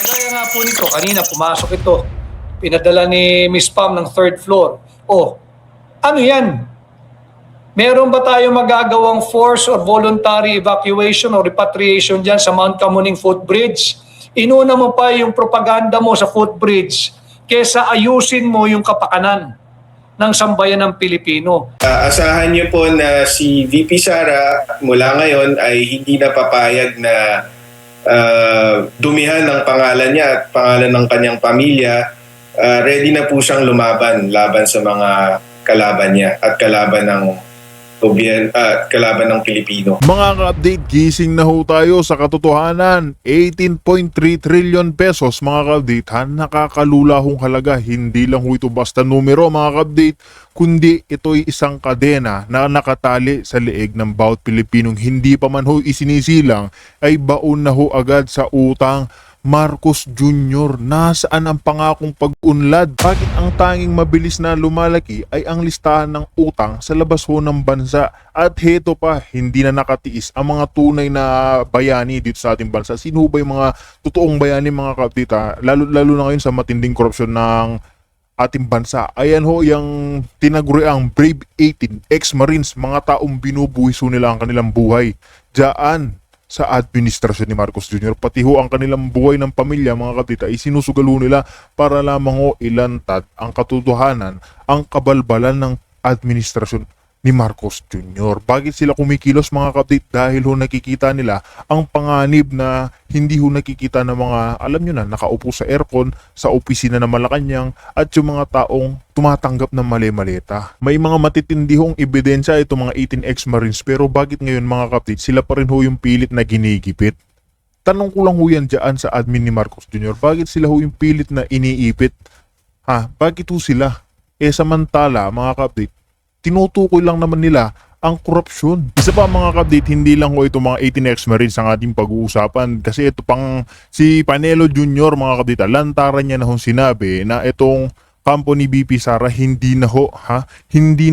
Kaya nga po nito, kanina pumasok ito, pinadala ni Miss Pam ng third floor. Oh, ano yan? Meron ba tayong magagawang force or voluntary evacuation or repatriation dyan sa Mount Kamuning Footbridge? Inuna mo pa yung propaganda mo sa footbridge kesa ayusin mo yung kapakanan ng sambayan ng Pilipino. Asahan niyo po na si VP Sara mula ngayon ay hindi na papayag na dumihan ng pangalan niya at pangalan ng kanyang pamilya. Ready na po siyang laban sa mga kalaban niya at kalaban ng Pilipino. Mga ka-update, gising na ho tayo sa katotohanan. 18.3 trillion pesos mga ka-update, nakakalula hong halaga. Hindi lang ho ito basta numero mga ka-update, kundi ito'y isang kadena na nakatali sa leeg ng bawat Pilipinong hindi pa man ho isinisilang ay baon na ho agad sa utang. Marcos Jr., nasaan ang pangakong pag-unlad? Bakit ang tanging mabilis na lumalaki ay ang listahan ng utang sa labas ho ng bansa? At heto pa, hindi na nakatiis ang mga tunay na bayani dito sa ating bansa. Sino ba yung mga totoong bayani mga kapatita? Lalo na ngayon sa matinding korupsyon ng ating bansa. Ayan ho yung tinaguriang Brave 18 ex-Marines, mga taong binubuhis ho nila ang kanilang buhay diyan sa administrasyon ni Marcos Jr. Pati ho ang kanilang buhay ng pamilya mga kapatid ay sinusugalo nila para lamang ho ilantad ang katotohanan, ang kabalbalan ng administrasyon ni Marcos Jr. Bakit sila kumikilos mga kapatid? Dahil ho nakikita nila ang panganib na hindi ho nakikita ng mga, alam nyo na, nakaupo sa aircon, sa opisina ng Malacanang at yung mga taong tumatanggap ng mali-maleta. May mga matitindi hong ebidensya itong mga 18 ex-Marines, pero bakit ngayon mga kapatid sila pa rin ho yung pilit na ginigipit? Tanong ko lang ho yan dyan sa admin ni Marcos Jr. Bakit sila ho yung pilit na iniipit? Bakit ho sila? Samantala mga kapatid, tinutukoy lang naman nila ang korupsyon. Isa pa mga ka-update, hindi lang ho itong mga 18 ex-Marines ang ating pag-uusapan kasi ito pang si Panelo Jr. mga ka-update, lantaran niya na hong sinabi na itong kampo ni VP Sara hindi na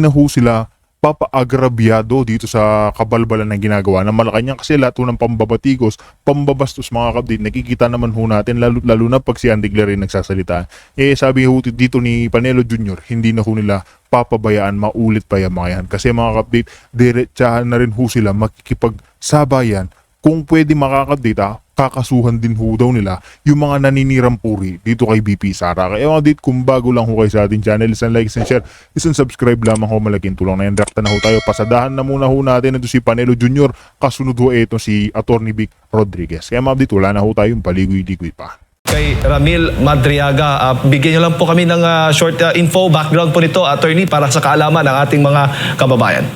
ho sila papaagrabyado dito sa kabalbalan ng ginagawa ng Malacanang kasi lahat ng pambabatikos, pambabastos mga ka-update, nakikita naman ho natin lalo na pag si Andy Glarin nagsasalita. Sabi ho dito ni Panelo Jr., hindi na ho nila papabayaan maulit pa yung mga yan. Kasi mga ka-update, diretsahan na rin ho sila makikipagsabayan. Kung pwede makaka-update, kakasuhan din ho daw nila yung mga naninirang puri dito kay VP Sara. Kaya mga update, kung bago lang ho kayo sa ating channel, isang like, isang share, isang subscribe lamang ho, malaking tulong na yan. Direkta na ho tayo, pasadahan na muna ho natin ito si Panelo Jr. Kasunod ho ito si Atty. Vic Rodriguez. Kaya mga update, wala na ho tayong paligoy-ligoy pa. Kay Ramil Madriaga, bigyan nyo lang po kami ng short info, background po nito, attorney, para sa kaalaman ng ating mga kababayan.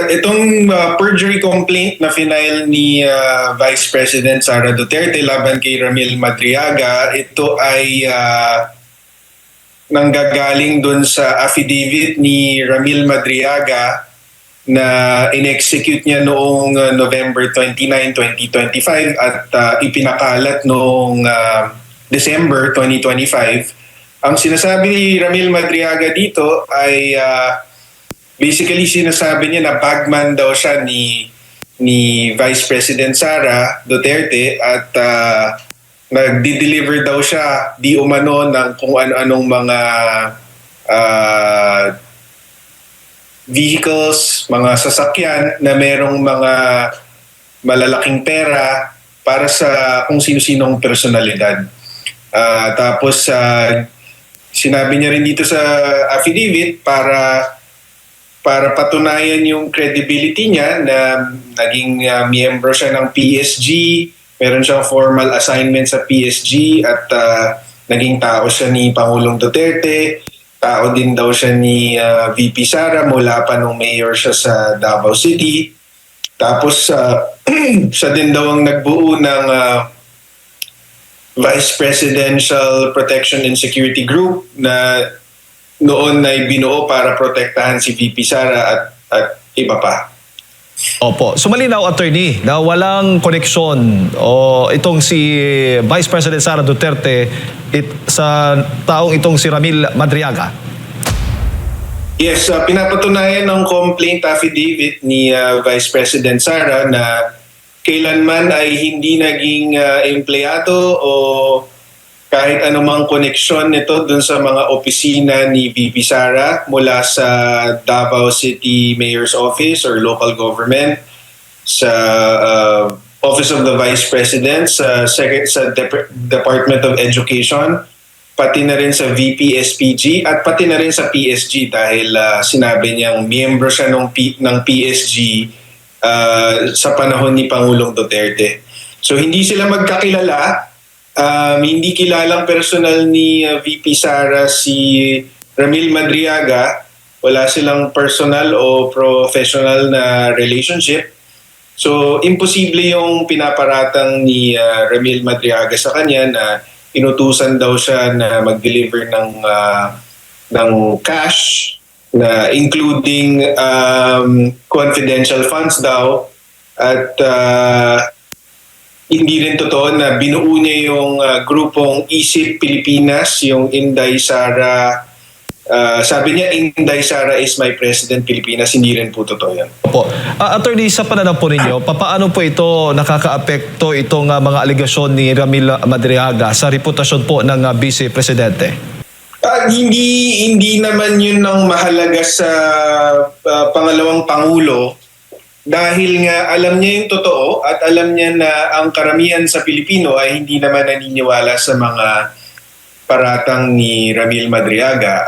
Itong perjury complaint na final ni Vice President Sara Duterte laban kay Ramil Madriaga, ito ay nanggagaling dun sa affidavit ni Ramil Madriaga na in-execute niya noong November 29, 2025 at ipinakalat noong December 2025. Ang sinasabi ni Ramil Madriaga dito ay basically sinasabi niya na bagman daw siya ni Vice President Sara Duterte at nagdi-deliver daw siya di umano ng kung ano-anong mga vehicles, mga sasakyan na merong mga malalaking pera para sa kung sino-sinong personalidad. Tapos sinabi niya rin dito sa affidavit para patunayan yung credibility niya na naging miyembro siya ng PSG, meron siyang formal assignment sa PSG at naging tao siya ni Pangulong Duterte. Tao din daw siya ni VP Sara mula pa nung mayor siya sa Davao City. Tapos siya din daw ang nagbuo ng Vice Presidential Protection and Security Group na noon ay binuo para protektahan si VP Sara at iba pa. Opo. So malinaw, attorney, na walang koneksyon o itong si Vice President Sara Duterte sa taong itong si Ramil Madriaga. Yes, pinapatunayan ng complaint affidavit ni Vice President Sara na kailanman ay hindi naging empleyado o kahit anumang koneksyon nito dun sa mga opisina ni VP Sara mula sa Davao City Mayor's Office or local government, sa Office of the Vice President, sa Department of Education, pati na rin sa VP SPG at pati na rin sa PSG dahil sinabi niyang miyembro siya ng PSG sa panahon ni Pangulong Duterte. So hindi sila magkakilala. Hindi kilalang personal ni VP Sara si Ramil Madriaga. Wala silang personal o professional na relationship. So imposible yung pinaparatang ni Ramil Madriaga sa kanya na inutusan daw siya na mag-deliver ng cash na including confidential funds daw at hindi rin totoo na binuo niya yung grupong Isip Pilipinas, yung Inday Sara. Sabi niya, Inday Sara is my president Pilipinas. Hindi rin po totoo yan. Opo. Attorney, sa pananaw po ninyo, paano po ito nakaka-apekto itong mga aligasyon ni Ramil Madriaga sa reputasyon po ng Vice Presidente? Hindi naman yun ang mahalaga sa pangalawang Pangulo dahil nga alam niya yung totoo at alam niya na ang karamihan sa Pilipino ay hindi naman naniniwala sa mga paratang ni Ramil Madriaga.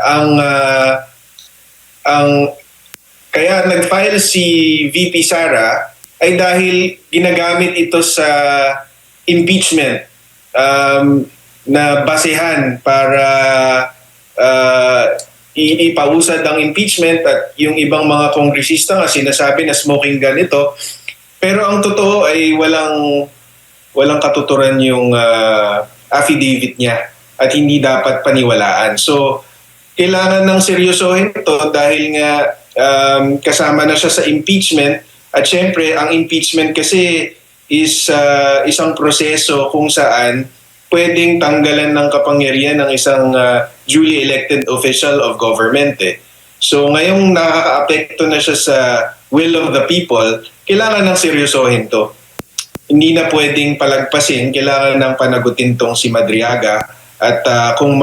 Kaya nag-file si VP Sara ay dahil ginagamit ito sa impeachment na basehan para ipausad ang impeachment at yung ibang mga kongresista nga sinasabi na smoking gun ito. Pero ang totoo ay walang katuturan yung affidavit niya at hindi dapat paniwalaan. So, kailangan ng seryosohin ito dahil nga kasama na siya sa impeachment at syempre ang impeachment kasi is isang proseso kung saan pwedeng tanggalan ng kapangyarihan ng isang duly elected official of government. So ngayong nakaka-apekto na siya sa will of the people, kailangan ng seryosohin to. Hindi na pwedeng palagpasin, kailangan ng panagutin tong si Madriaga at kung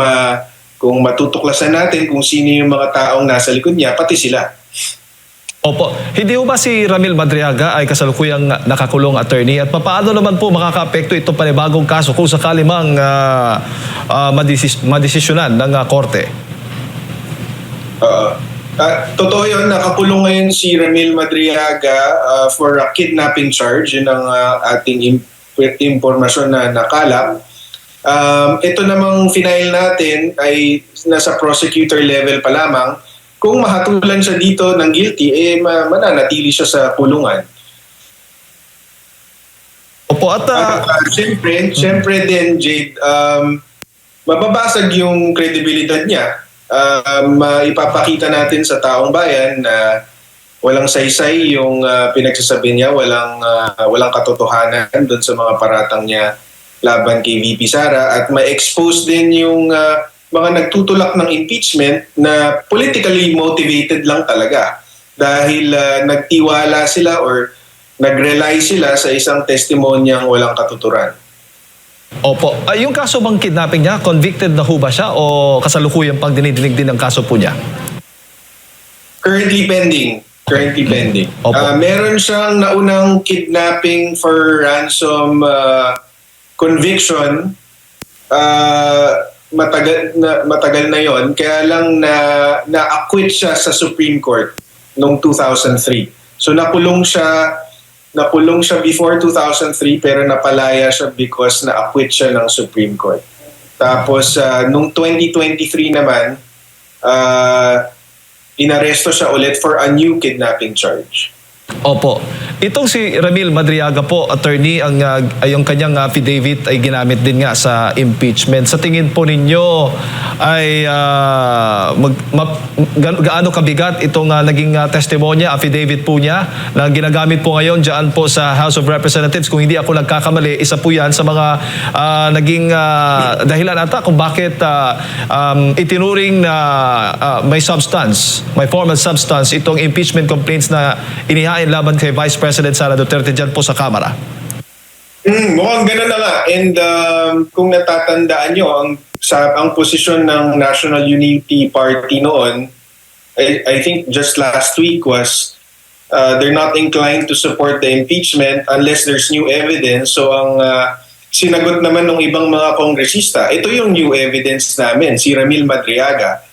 matutuklasan natin kung sino yung mga taong nasa likod niya, pati sila. Opo. Hindi ba si Ramil Madriaga ay kasalukuyang nakakulong, attorney? At paano naman po makaka-apekto itong panibagong kaso kung sakali mang madesisyonan ng korte? Totoo yun, nakakulong ngayon si Ramil Madriaga for a kidnapping charge. Yun ang ating impormasyon na nakalap. Ito namang final natin ay nasa prosecutor level pa lamang. Kung mahatulan siya dito ng guilty, mananatili siya sa kulungan. Opo, at siyempre din, Jade, mababasag yung credibility niya. Maipapakita natin sa taong bayan na walang saysay yung pinagsasabi niya, walang katotohanan doon sa mga paratang niya laban kay VP Sara at ma-expose din yung mga nagtutulak ng impeachment na politically motivated lang talaga dahil nagtiwala sila or nag-rely sila sa isang testimonyang walang katuturan. Opo. Yung kaso bang kidnapping niya, convicted na ho ba siya o kasalukuyang pang dinidinig din ang kaso po niya? Currently pending. Opo. Meron siyang naunang kidnapping for ransom conviction. Matagal na yon, kaya lang na-acquit siya sa Supreme Court noong 2003. So nakulong siya before 2003 pero napalaya siya because na-acquit siya ng Supreme Court. Tapos noong 2023 naman, inaresto siya ulit for a new kidnapping charge. Opo. Itong si Ramil Madriaga po, attorney, yung kanyang affidavit ay ginamit din nga sa impeachment. Sa tingin po ninyo ay gaano kabigat itong naging testimonya, affidavit po niya na ginagamit po ngayon dyan po sa House of Representatives. Kung hindi ako nagkakamali, isa po yan sa mga naging dahilan ata kung bakit itinuring na may substance, may formal substance itong impeachment complaints na inihain laban kay Vice President Sara Duterte dyan po sa Kamara. Mukhang gano'n na nga. And kung natatandaan nyo, ang posisyon ng National Unity Party noon, I think just last week was they're not inclined to support the impeachment unless there's new evidence. So ang sinagot naman ng ibang mga kongresista, ito yung new evidence namin, si Ramil Madriaga.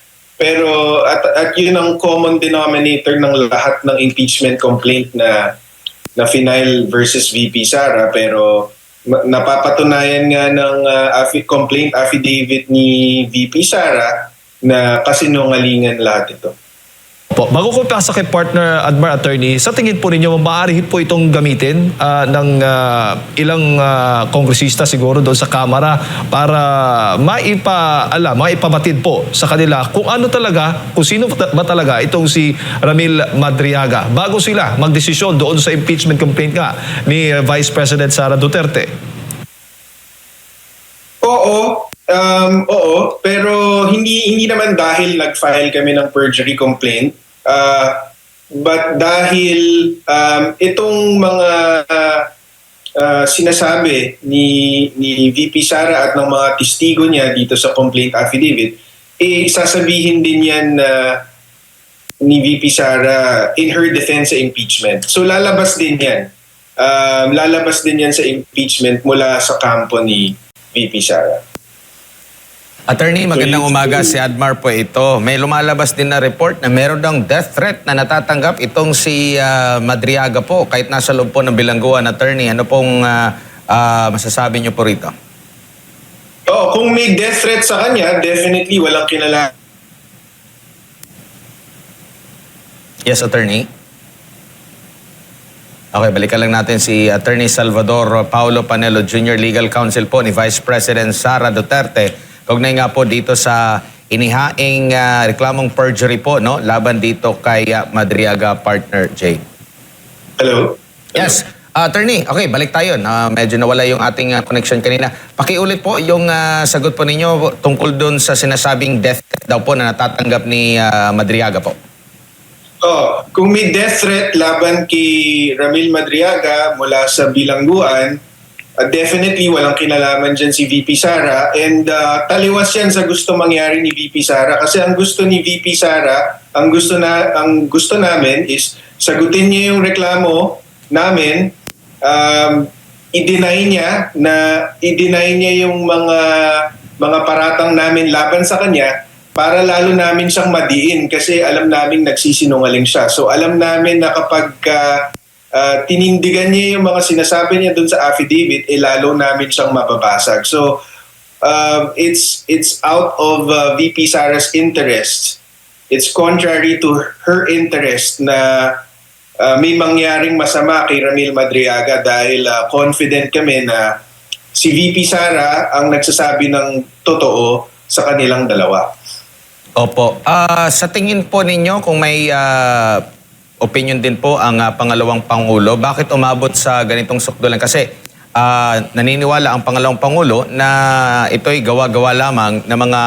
Pero at yun ang common denominator ng lahat ng impeachment complaint na final versus VP Sara, pero napapatunayan nga ng complaint affidavit ni VP Sara na kasinungalingan lahat ito. Po, bago ko pasa kay partner Admar Attorney, sa tingin po ninyo, maaari po itong gamitin ng ilang kongresista siguro doon sa Kamara para maipabatid po sa kanila kung ano talaga, kung sino ba talaga itong si Ramil Madriaga bago sila magdesisyon doon sa impeachment complaint nga ni Vice President Sara Duterte. Oo, pero hindi naman dahil nag-file kami ng perjury complaint, but dahil itong mga sinasabi ni VP Sara at ng mga testigo niya dito sa complaint affidavit, sasabihin din yan ni VP Sara in her defense sa impeachment. So lalabas din yan. Lalabas din yan sa impeachment mula sa kampo ni VP Sara. Attorney, magandang umaga. Si Admar po ito. May lumalabas din na report na meron daw death threat na natatanggap itong si Madriaga po kahit nasa loob po ng bilangguan. Attorney, ano pong masasabi niyo po rito? Kung may death threat sa kanya, definitely walang kilala. Yes, Attorney. Okay, balikan lang natin si Attorney Salvador Paulo Panelo Jr., Legal Counsel po ni Vice President Sara Duterte. Kaugnay nga po dito sa inihaing reklamong perjury po, no? Laban dito kay Madriaga, partner Jay. Hello? Yes. Attorney, okay, balik tayo. Medyo nawala yung ating connection kanina. Pakiulit po yung sagot po ninyo tungkol doon sa sinasabing death daw po na natatanggap ni Madriaga po. Kung may death threat laban kay Ramil Madriaga mula sa bilangguan, definitely walang kinalaman dyan si VP Sara, and taliwas yan sa gusto mangyari ni VP Sara, kasi ang gusto ni VP Sara, ang gusto namin is sagutin niya yung reklamo namin, i-deny niya yung mga paratang namin laban sa kanya para lalo namin siyang madiin, kasi alam namin nagsisinungaling siya. So alam namin na kapag tinindigan niya yung mga sinasabi niya dun sa affidavit, lalo namin siyang mababasag. So, it's out of VP Sara's interest. It's contrary to her interest na may mangyaring masama kay Ramil Madriaga dahil confident kami na si VP Sara ang nagsasabi ng totoo sa kanilang dalawa. Opo. Sa tingin po ninyo, kung may opinion din po ang pangalawang Pangulo, bakit umabot sa ganitong sukdulan? Kasi naniniwala ang pangalawang Pangulo na ito'y gawa-gawa lamang ng mga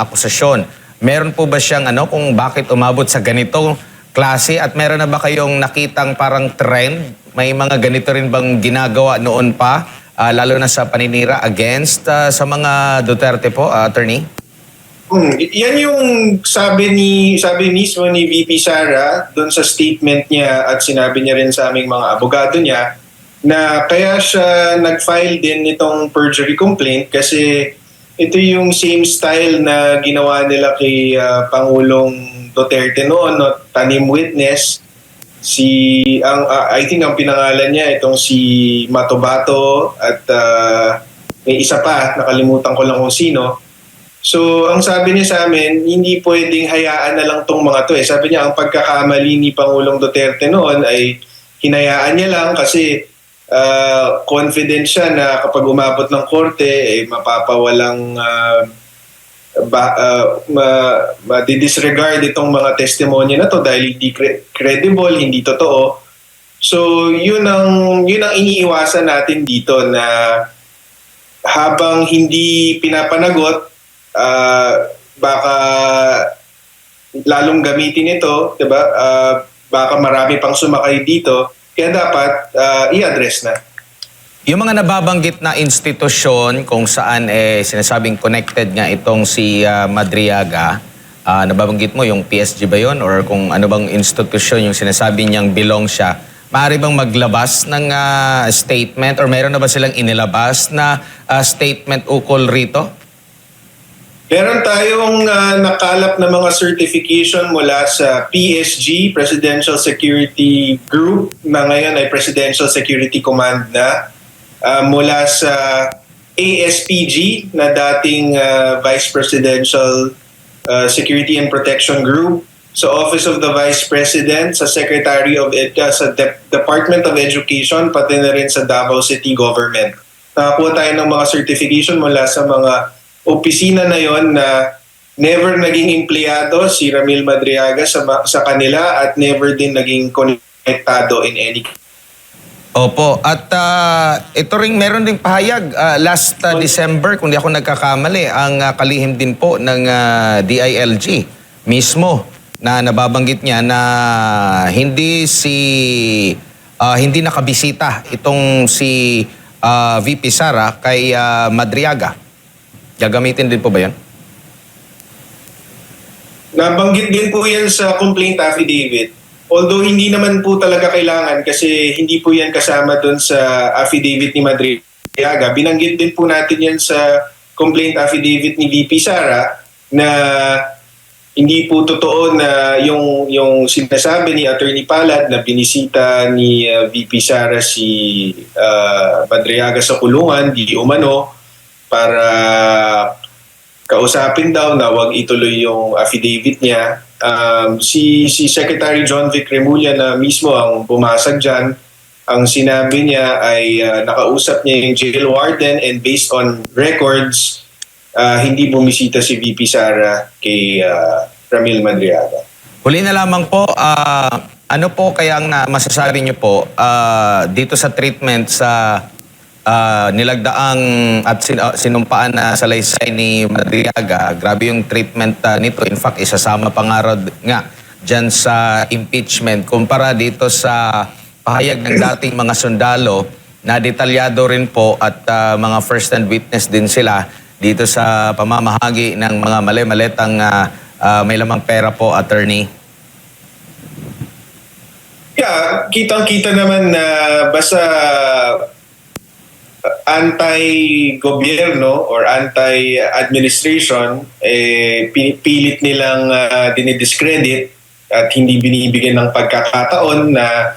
akusasyon. Meron po ba siyang kung bakit umabot sa ganitong klase, at meron na ba kayong nakitang parang trend? May mga ganito rin bang ginagawa noon pa, lalo na sa paninira against sa mga Duterte po, Attorney? Yan yung sabi mismo ni VP Sara doon sa statement niya, at sinabi niya rin sa aming mga abogado niya na kaya siya nag-file din itong perjury complaint kasi ito yung same style na ginawa nila kay Pangulong Duterte noon, no? Tanim witness. I think ang pinangalan niya itong si Matobato, at may isa pa, nakalimutan ko lang kung sino. So, ang sabi niya sa amin, hindi pwedeng hayaan na lang tong mga to. Sabi niya, ang pagkakamali ni Pangulong Duterte noon ay hinayaan niya lang kasi confident siya na kapag umabot ng korte, mapapawalang ma-disregard itong mga testimonya na to dahil hindi credible, hindi totoo. So, yun ang iniiwasan natin dito, na habang hindi pinapanagot, baka lalong gamitin ito, 'di ba? Baka marami pang sumakay dito, kaya dapat i-address na. Yung mga nababanggit na institusyon kung saan sinasabing connected nga itong si Madriaga, nababanggit mo yung PSG ba yun or kung ano bang institusyon yung sinasabi niyang belong siya, maaari bang maglabas ng statement or mayroon na ba silang inilabas na statement ukol rito? Meron tayong nakalap na mga certification mula sa PSG, Presidential Security Group, na ngayon ay Presidential Security Command na, mula sa ASPG na dating Vice Presidential Security and Protection Group, sa Office of the Vice President, sa Secretary of sa Department of Education, pati na rin sa Davao City Government. Nakakuha tayo ng mga certification mula sa mga opisina na yon na never naging empleyado si Ramil Madriaga sa kanila at never din naging konektado in any. Opo. At ito ring meron ding pahayag last December, kung di ako nagkakamali, ang kalihim din po ng DILG mismo na nababanggit niya na hindi nakabisita itong si VP Sara kay Madriaga. Gagamitin din po ba yan? Nabanggit din po yan sa complaint affidavit. Although hindi naman po talaga kailangan kasi hindi po yan kasama doon sa affidavit ni Madriaga. Binanggit din po natin yan sa complaint affidavit ni VP Sara na hindi po totoo na yung sinasabi ni Attorney Palad na binisita ni VP Sara si Madriaga sa kulungan, di umano, para kausapin daw na wag ituloy yung affidavit niya. Si Secretary John Vic Remulla na mismo ang bumasag dyan, ang sinabi niya ay nakausap niya yung jail warden and based on records, hindi bumisita si VP Sara kay Ramil Madriaga. Huli na lamang po, ano po kaya ang masasabi niyo po dito sa treatment sa nilagdaang at sinumpaan na salaysay ni Madriaga? Grabe yung treatment nito. In fact, isasama pa nga dyan sa impeachment. Kumpara dito sa pahayag ng dating mga sundalo na detalyado rin po at mga first-hand witness din sila dito sa pamamahagi ng mga mali-maletang may lamang pera po, attorney. Yeah, kitang-kita naman na basta anti-gobyerno or anti-administration, pinipilit nilang dinidiscredit at hindi binibigyan ng pagkakataon na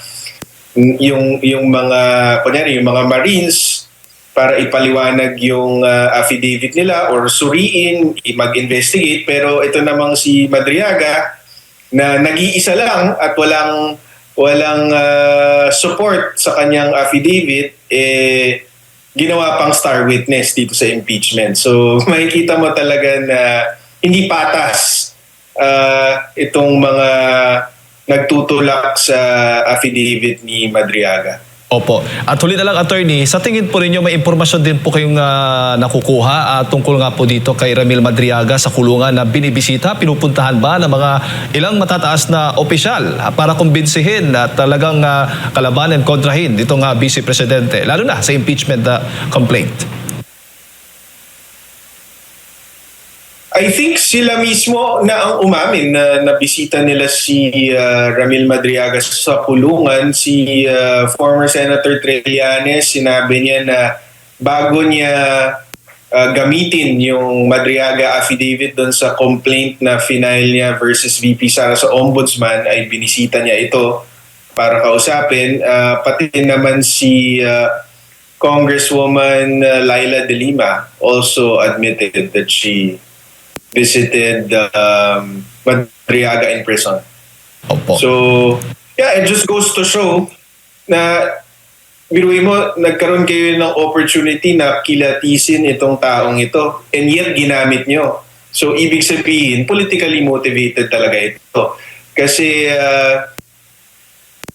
yung mga kunyari, yung mga Marines para ipaliwanag yung affidavit nila or suriin, mag-investigate. Pero ito namang si Madriaga na nag-iisa lang at walang support sa kanyang affidavit, ginawa pang star witness dito sa impeachment. So makikita mo talaga na hindi patas itong mga nagtutulak sa affidavit ni Madriaga. Opo. At huli na lang, attorney, sa tingin po ninyo may impormasyon din po kayong nakukuha tungkol nga po dito kay Ramil Madriaga sa kulungan na binibisita, pinupuntahan ba ng mga ilang matataas na opisyal para kumbinsihin na talagang kalabanan, kontrahin ditong Vice Presidente, lalo na sa impeachment complaint? I think sila mismo na ang umamin na nabisita nila si Ramil Madriaga sa kulungan. Si former Senator Trillanes, sinabi niya na bago niya gamitin yung Madriaga affidavit doon sa complaint na final niya versus VP Sara sa Ombudsman, ay binisita niya ito para kausapin. Pati naman si Congresswoman Laila De Lima also admitted that she visited Madriaga in prison. Opo. So, yeah, it just goes to show na biruin mo, nagkaroon kayo ng opportunity na kilatisin itong taong ito and yet ginamit nyo. So, ibig sabihin, politically motivated talaga ito. Kasi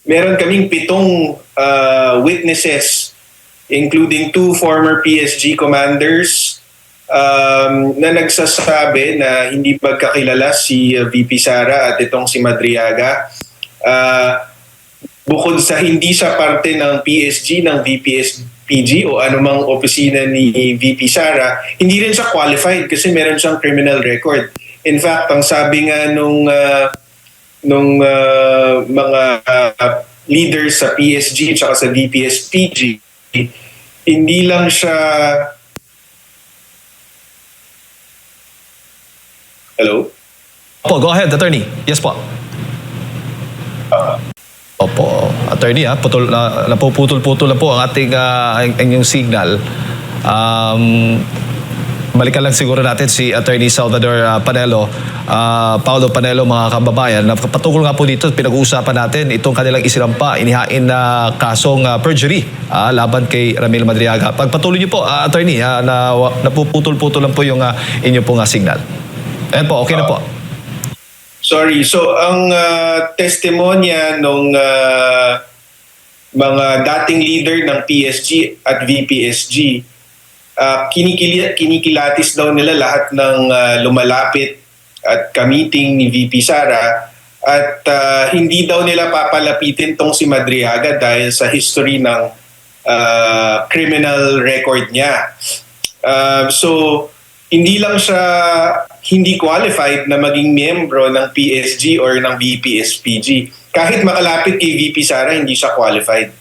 meron kaming 7 witnesses, including 2 former PSG commanders, na nagsasabi na hindi magkakilala si VP Sara at itong si Madriaga. Bukod sa hindi siya parte ng PSG, ng PG o anumang opisina ni VP Sara, hindi rin siya qualified kasi meron siyang criminal record. In fact, ang sabi nga nung mga leaders sa PSG at sa VPS-PG, hindi lang siya... Hello? Po, go ahead, attorney. Yes po. Opo, attorney, napuputol-putol na po ang ating ang inyong signal. Balikan lang siguro natin si Attorney Salvador Panelo, Paulo Panelo, mga kababayan. Patungkol nga po dito, pinag-uusapan natin itong kanilang isinampa, inihain na kasong perjury laban kay Ramil Madriaga. Pagpatuloy niyo po, attorney, napuputol-putol lang po yung inyo pong signal. Ayan po, okay na po. Sorry. So, ang testimonya nung mga dating leader ng PSG at VPSG, kinikilatis daw nila lahat ng lumalapit at ka-meeting ni VP Sara at hindi daw nila papalapitin tong si Madriaga dahil sa history ng criminal record niya. So, hindi lang siya hindi qualified na maging miyembro ng PSG or ng VPS-PG. Kahit makalapit kay VP Sara, hindi siya qualified.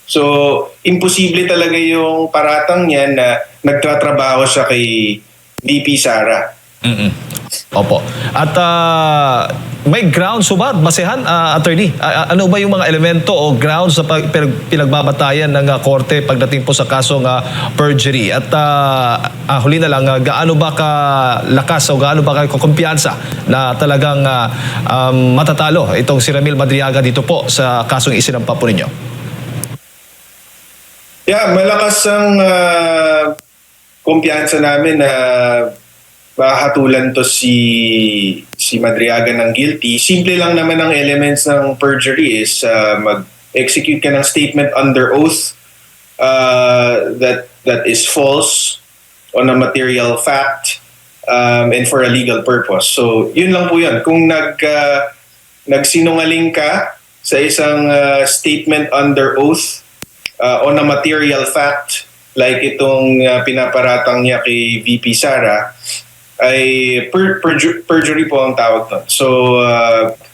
So, imposible talaga yung paratang niya na nagtatrabaho siya kay VP Sara. Opo. At may grounds ba, basehan, attorney? Ano ba yung mga elemento o grounds sa pinagbabatayan ng korte pagdating po sa kasong perjury? At huli na lang, gaano ba kalakas o gaano ba kumpiyansa na talagang matatalo itong si Ramil Madriaga dito po sa kasong isinampa po ninyo? Yeah, malakas ang kumpiyansa namin na mahatulan to si Madriaga ng guilty. Simple lang naman ang elements ng perjury is mag-execute ka ng statement under oath that is false on a material fact and for a legal purpose. So, yun lang po yun. Kung nagsinungaling ka sa isang statement under oath on a material fact, like itong pinaparatang niya kay VP Sara, ay perjury po ang tawag nun. So,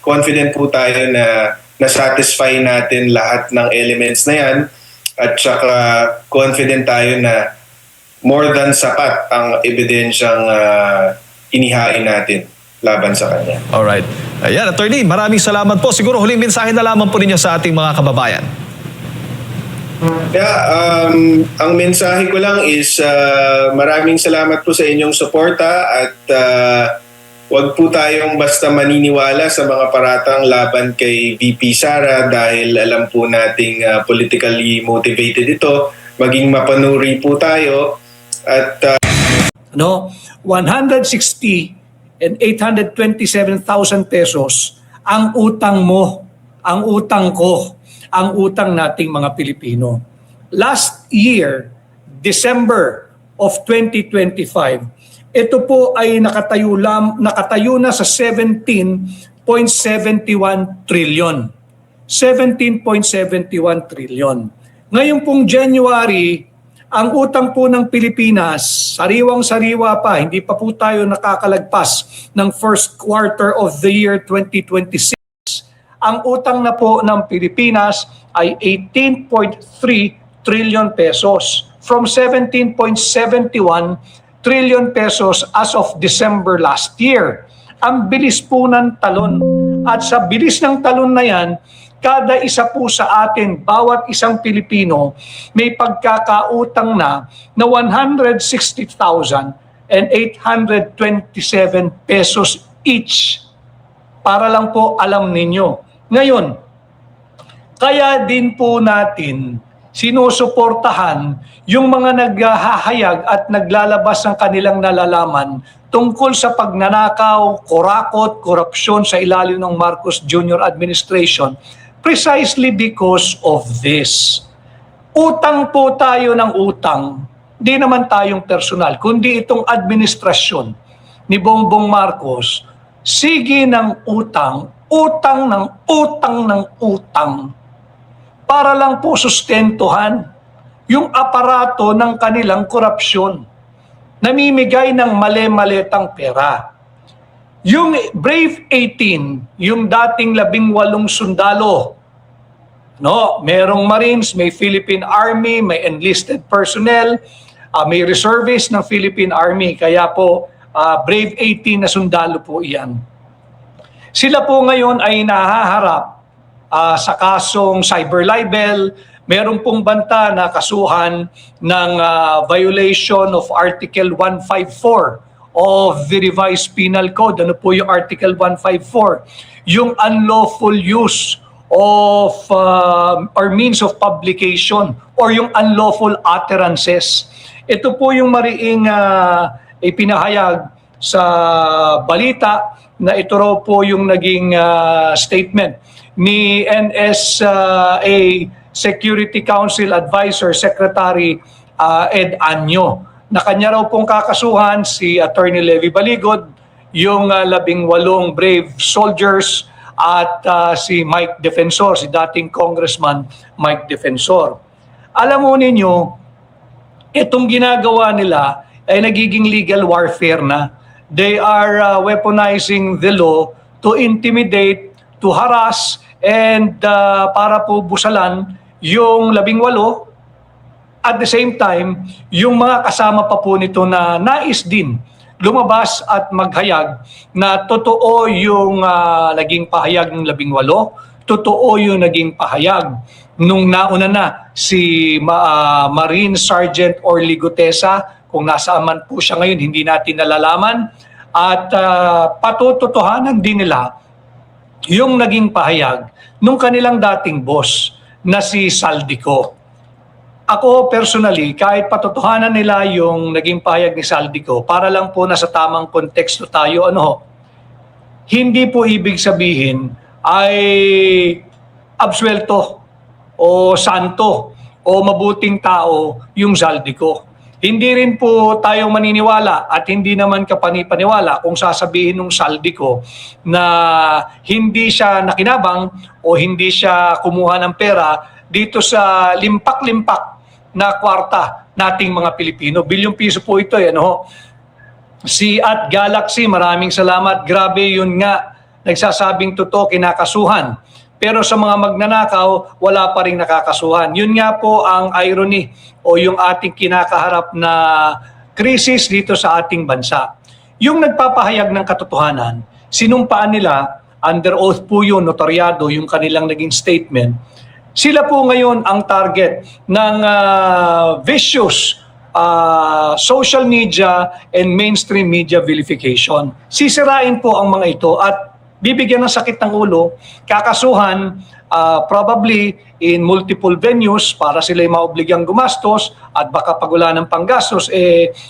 confident po tayo na na-satisfy natin lahat ng elements na yan at saka confident tayo na more than sapat ang ebidensyang inihain natin laban sa kanya. Alright. Ayan, attorney, maraming salamat po. Siguro huling mensahe na lamang po ninyo sa ating mga kababayan. Yeah, ang mensahe ko lang is maraming salamat po sa inyong suporta at wag po tayong basta maniniwala sa mga paratang laban kay VP Sara dahil alam po nating politically motivated ito. Maging mapanuri po tayo at 160 and 827,000 pesos ang utang mo, ang utang ko, ang utang nating mga Pilipino. Last year, December of 2025, ito po ay nakatayo na sa 17.71 trillion. 17.71 trillion. Ngayon pong January, ang utang po ng Pilipinas, sariwang-sariwa pa, hindi pa po tayo nakakalagpas ng first quarter of the year 2026. Ang utang na po ng Pilipinas ay 18.3 trillion pesos from 17.71 trillion pesos as of December last year. Ang bilis po ng talon. At sa bilis ng talon na yan, kada isa po sa atin, bawat isang Pilipino, may pagkakautang na 160,827 pesos each. Para lang po alam ninyo. Ngayon, kaya din po natin sinusuportahan yung mga naghahayag at naglalabas ng kanilang nalalaman tungkol sa pagnanakaw, kurakot, korupsyon sa ilalim ng Marcos Jr. administration precisely because of this. Utang po tayo ng utang, di naman tayong personal, kundi itong administrasyon ni Bongbong Marcos, sige ng utang, utang ng utang ng utang para lang po sustentuhan yung aparato ng kanilang korupsyon. Namimigay ng mali-malitang pera. Yung Brave 18, yung dating 18 sundalo, no, merong Marines, may Philippine Army, may enlisted personnel, may reservist ng Philippine Army, kaya po Brave 18 na sundalo po iyan. Sila po ngayon ay nahaharap sa kasong cyber libel. Meron pong banta na kasuhan ng violation of Article 154 of the Revised Penal Code. Ano po yung Article 154? Yung unlawful use of or means of publication or yung unlawful utterances. Ito po yung mariing ipinahayag sa balita na ito raw po yung naging statement ni NSA Security Council Advisor Secretary Ed Anyo, na kanya raw pong kakasuhan si Attorney Levy Baligod, yung 18 brave soldiers at si Mike Defensor, si dating Congressman Mike Defensor. Alam mo ninyo, itong ginagawa nila ay nagiging legal warfare na. They are weaponizing the law to intimidate, to harass, and para po busalan yung 18, at the same time, yung mga kasama pa po nito na nais din lumabas at maghayag na totoo yung naging pahayag ng 18, totoo yung naging pahayag nung nauna na si Marine Sergeant Orly Gutesa, kung nasaan man po siya ngayon, hindi natin nalalaman, at patutotohanan din nila yung naging pahayag nung kanilang dating boss na si Saldico. Ako personally, kahit patotohanan nila yung naging pahayag ni Saldico, para lang po nasa tamang konteksto tayo, hindi po ibig sabihin ay absuelto o santo o mabuting tao yung Saldico. Hindi rin po tayo maniniwala at hindi naman kapanipaniwala kung sasabihin ng Saldico na hindi siya nakinabang o hindi siya kumuha ng pera dito sa limpak-limpak na kwarta nating mga Pilipino. Bilyong piso po ito. Si at Galaxy, maraming salamat. Grabe, yun nga, nagsasabing totoo, kinakasuhan. Pero sa mga magnanakaw, wala pa rin nakakasuhan. Yun nga po ang irony o yung ating kinakaharap na krisis dito sa ating bansa. Yung nagpapahayag ng katotohanan, sinumpaan nila, under oath po yun, notaryado, yung kanilang naging statement, sila po ngayon ang target ng vicious social media and mainstream media vilification. Sisirain po ang mga ito at bibigyan ng sakit ng ulo, kakasuhan probably in multiple venues para sila maobligang gumastos at baka pag wala ng panggastos,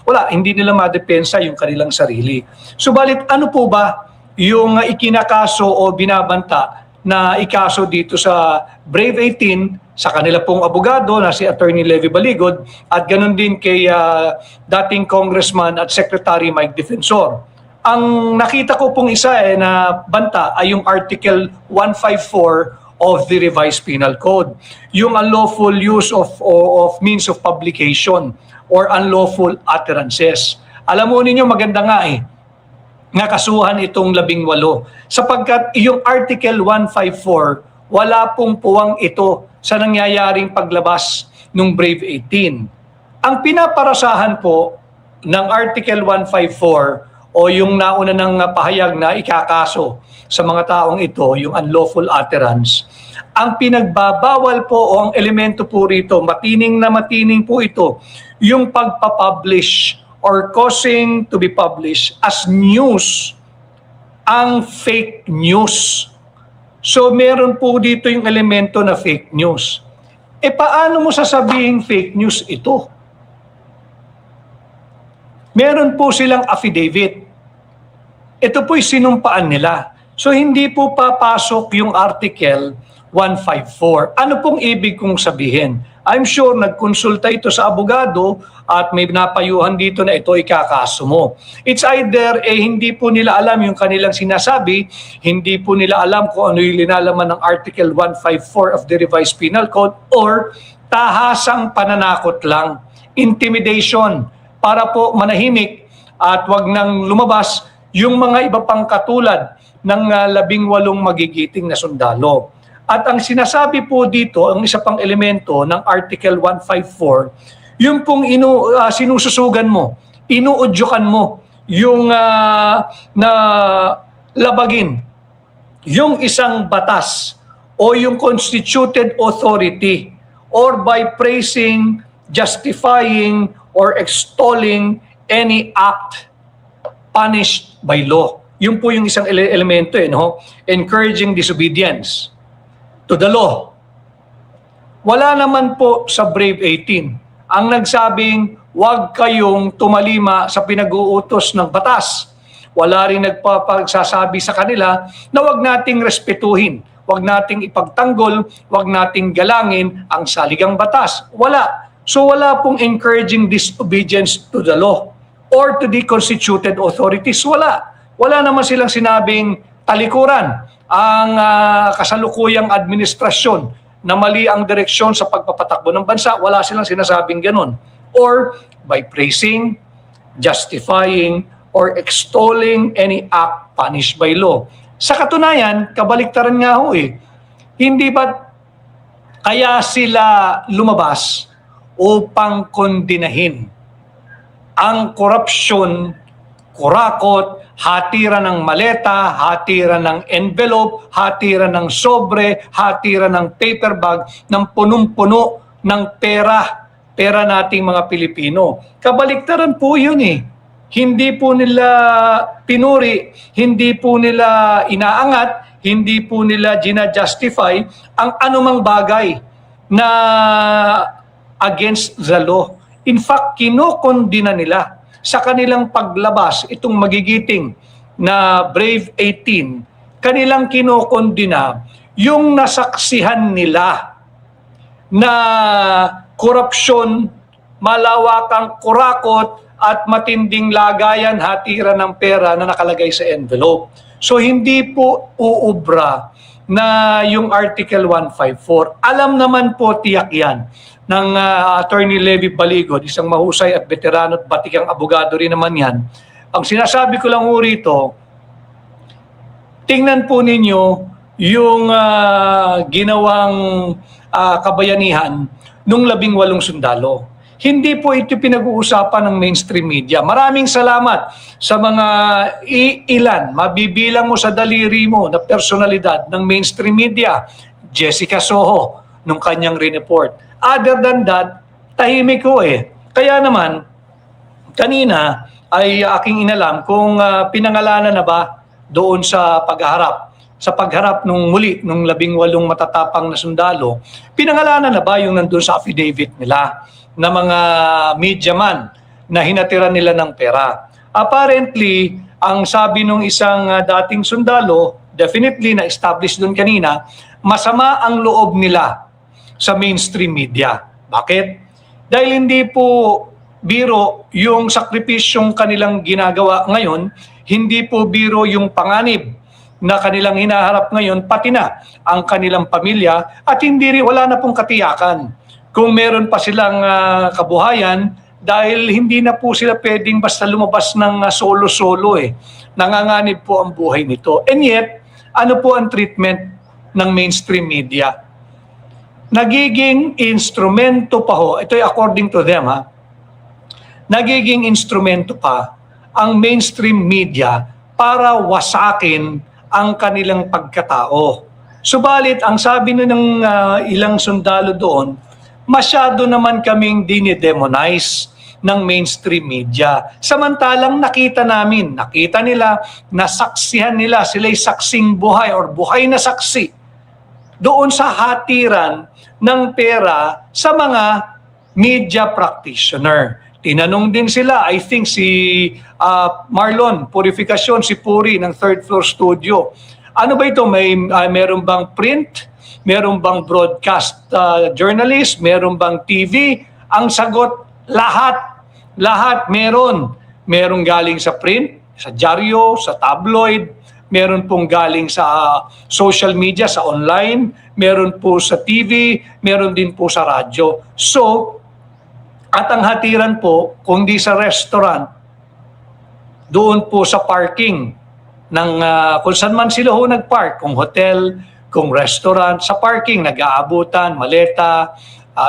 wala, hindi nila madepensa yung kanilang sarili. Subalit ano po ba yung ikinakaso o binabanta na ikaso dito sa Brave 18 sa kanila pong abogado na si Attorney Levy Baligod at ganun din kay dating Congressman at Secretary Mike Defensor? Ang nakita ko pong isa na banta ay yung Article 154 of the Revised Penal Code. Yung unlawful use of means of publication or unlawful utterances. Alam mo ninyo, maganda nga nakasuhan itong 18 sapagkat yung Article 154 wala pong puwang ito sa nangyayaring paglabas ng Brave 18. Ang pinaparasahan po ng Article 154 o yung nauna ng pahayag na ikakaso sa mga taong ito, yung unlawful utterance, ang pinagbabawal po o ang elemento po rito, matining na matining po ito, yung pagpapublish or causing to be published as news, ang fake news. So meron po dito yung elemento na fake news. Paano mo sasabihin fake news ito? Meron po silang affidavit. Ito po'y sinumpaan nila. So hindi po papasok yung Article 154. Ano pong ibig kong sabihin? I'm sure nagkonsulta ito sa abogado at may napayuhan dito na ito ikakaso mo. It's either hindi po nila alam yung kanilang sinasabi, hindi po nila alam kung ano yung linalaman ng Article 154 of the Revised Penal Code, or tahasang pananakot lang, intimidation, para po manahimik at wag nang lumabas yung mga iba pang katulad ng 18 magigiting na sundalo. At ang sinasabi po dito, ang isa pang elemento ng Article 154, yung pong sinususugan mo, inuudyukan mo yung na labagin yung isang batas o yung constituted authority or by praising, justifying, or extolling any act punished by law. Yun po yung isang elemento, no? Encouraging disobedience to the law. Wala naman po sa Brave 18 ang nagsabing huwag kayong tumalima sa pinag-uutos ng batas. Wala rin nagpapagsasabi sa kanila na huwag nating respetuhin, huwag nating ipagtanggol, huwag nating galangin ang saligang batas. Wala. So wala pong encouraging disobedience to the law or to the constituted authorities. Wala. Wala naman silang sinabing talikuran ang kasalukuyang administrasyon na mali ang direksyon sa pagpapatakbo ng bansa. Wala silang sinasabing ganun. Or by praising, justifying, or extolling any act punished by law. Sa katunayan, kabaliktaran nga ho eh. Hindi ba kaya sila lumabas upang kondinahin ang korupsyon, kurakot, hatiran ng maleta, hatiran ng envelope, hatiran ng sobre, hatiran ng paper bag, ng punong-puno ng pera nating mga Pilipino. Kabaliktaran po yun eh. Hindi po nila pinuri, hindi po nila inaangat, hindi po nila gina-justify ang anumang bagay na against the law. In fact, kinokondina nila sa kanilang paglabas itong magigiting na Brave 18, kanilang kinokondina yung nasaksihan nila na korupsyon, malawakang kurakot at matinding lagayan, hatiran ng pera na nakalagay sa envelope. So hindi po uubra na yung Article 154. Alam naman po tiyak yan ng Attorney Levy Baligod, isang mahusay at veterano at batikang abogado rin naman yan. Ang sinasabi ko lang ho rito, tingnan po ninyo yung ginawang kabayanihan nung 18 sundalo. Hindi po ito pinag-uusapan ng mainstream media. Maraming salamat sa mga ilan, mabibilang mo sa daliri mo na personalidad ng mainstream media. Jessica Soho, nung kanyang report. Other than that, tahimik ko eh. Kaya naman, kanina ay aking inalam kung pinangalanan na ba doon sa pagharap. Sa pagharap nung muli, nung 18 matatapang na sundalo, pinangalanan na ba yung nandun sa affidavit nila na mga media man na hinatiran nila ng pera. Apparently, ang sabi nung isang dating sundalo, definitely na-establish doon kanina, masama ang loob nila sa mainstream media. Bakit? Dahil hindi po biro yung sakripisyong kanilang ginagawa ngayon, hindi po biro yung panganib na kanilang hinaharap ngayon, pati na ang kanilang pamilya, at hindi rin, wala na pong katiyakan kung meron pa silang kabuhayan, dahil hindi na po sila pwedeng basta lumabas ng solo-solo eh. Nanganganib po ang buhay nito. And yet, ano po ang treatment ng mainstream media? Nagiging instrumento pa ho, ito ay according to them ha, nagiging instrumento pa ang mainstream media para wasakin ang kanilang pagkatao. Subalit, ang sabi ng ilang sundalo doon, masyado naman kaming dinidemonize ng mainstream media. Samantalang nakita nila, nasaksihan nila, sila'y saksing buhay or buhay na saksi doon sa hatiran ng pera sa mga media practitioner. Tinanong din sila, I think si Marlon Purificacion, si Puri ng Third Floor Studio. Ano ba ito? Meron bang print? Meron bang broadcast journalist? Meron bang TV? Ang sagot, lahat. Lahat meron. Merong galing sa print, sa dyaryo, sa tabloid, meron pong galing sa social media, sa online, meron po sa TV, meron din po sa radyo. So, at ang hatiran po, kung di sa restaurant, doon po sa parking ng kung saan man sila ho nagpark, kung hotel, kung restaurant, sa parking, nag-aabutan, maleta,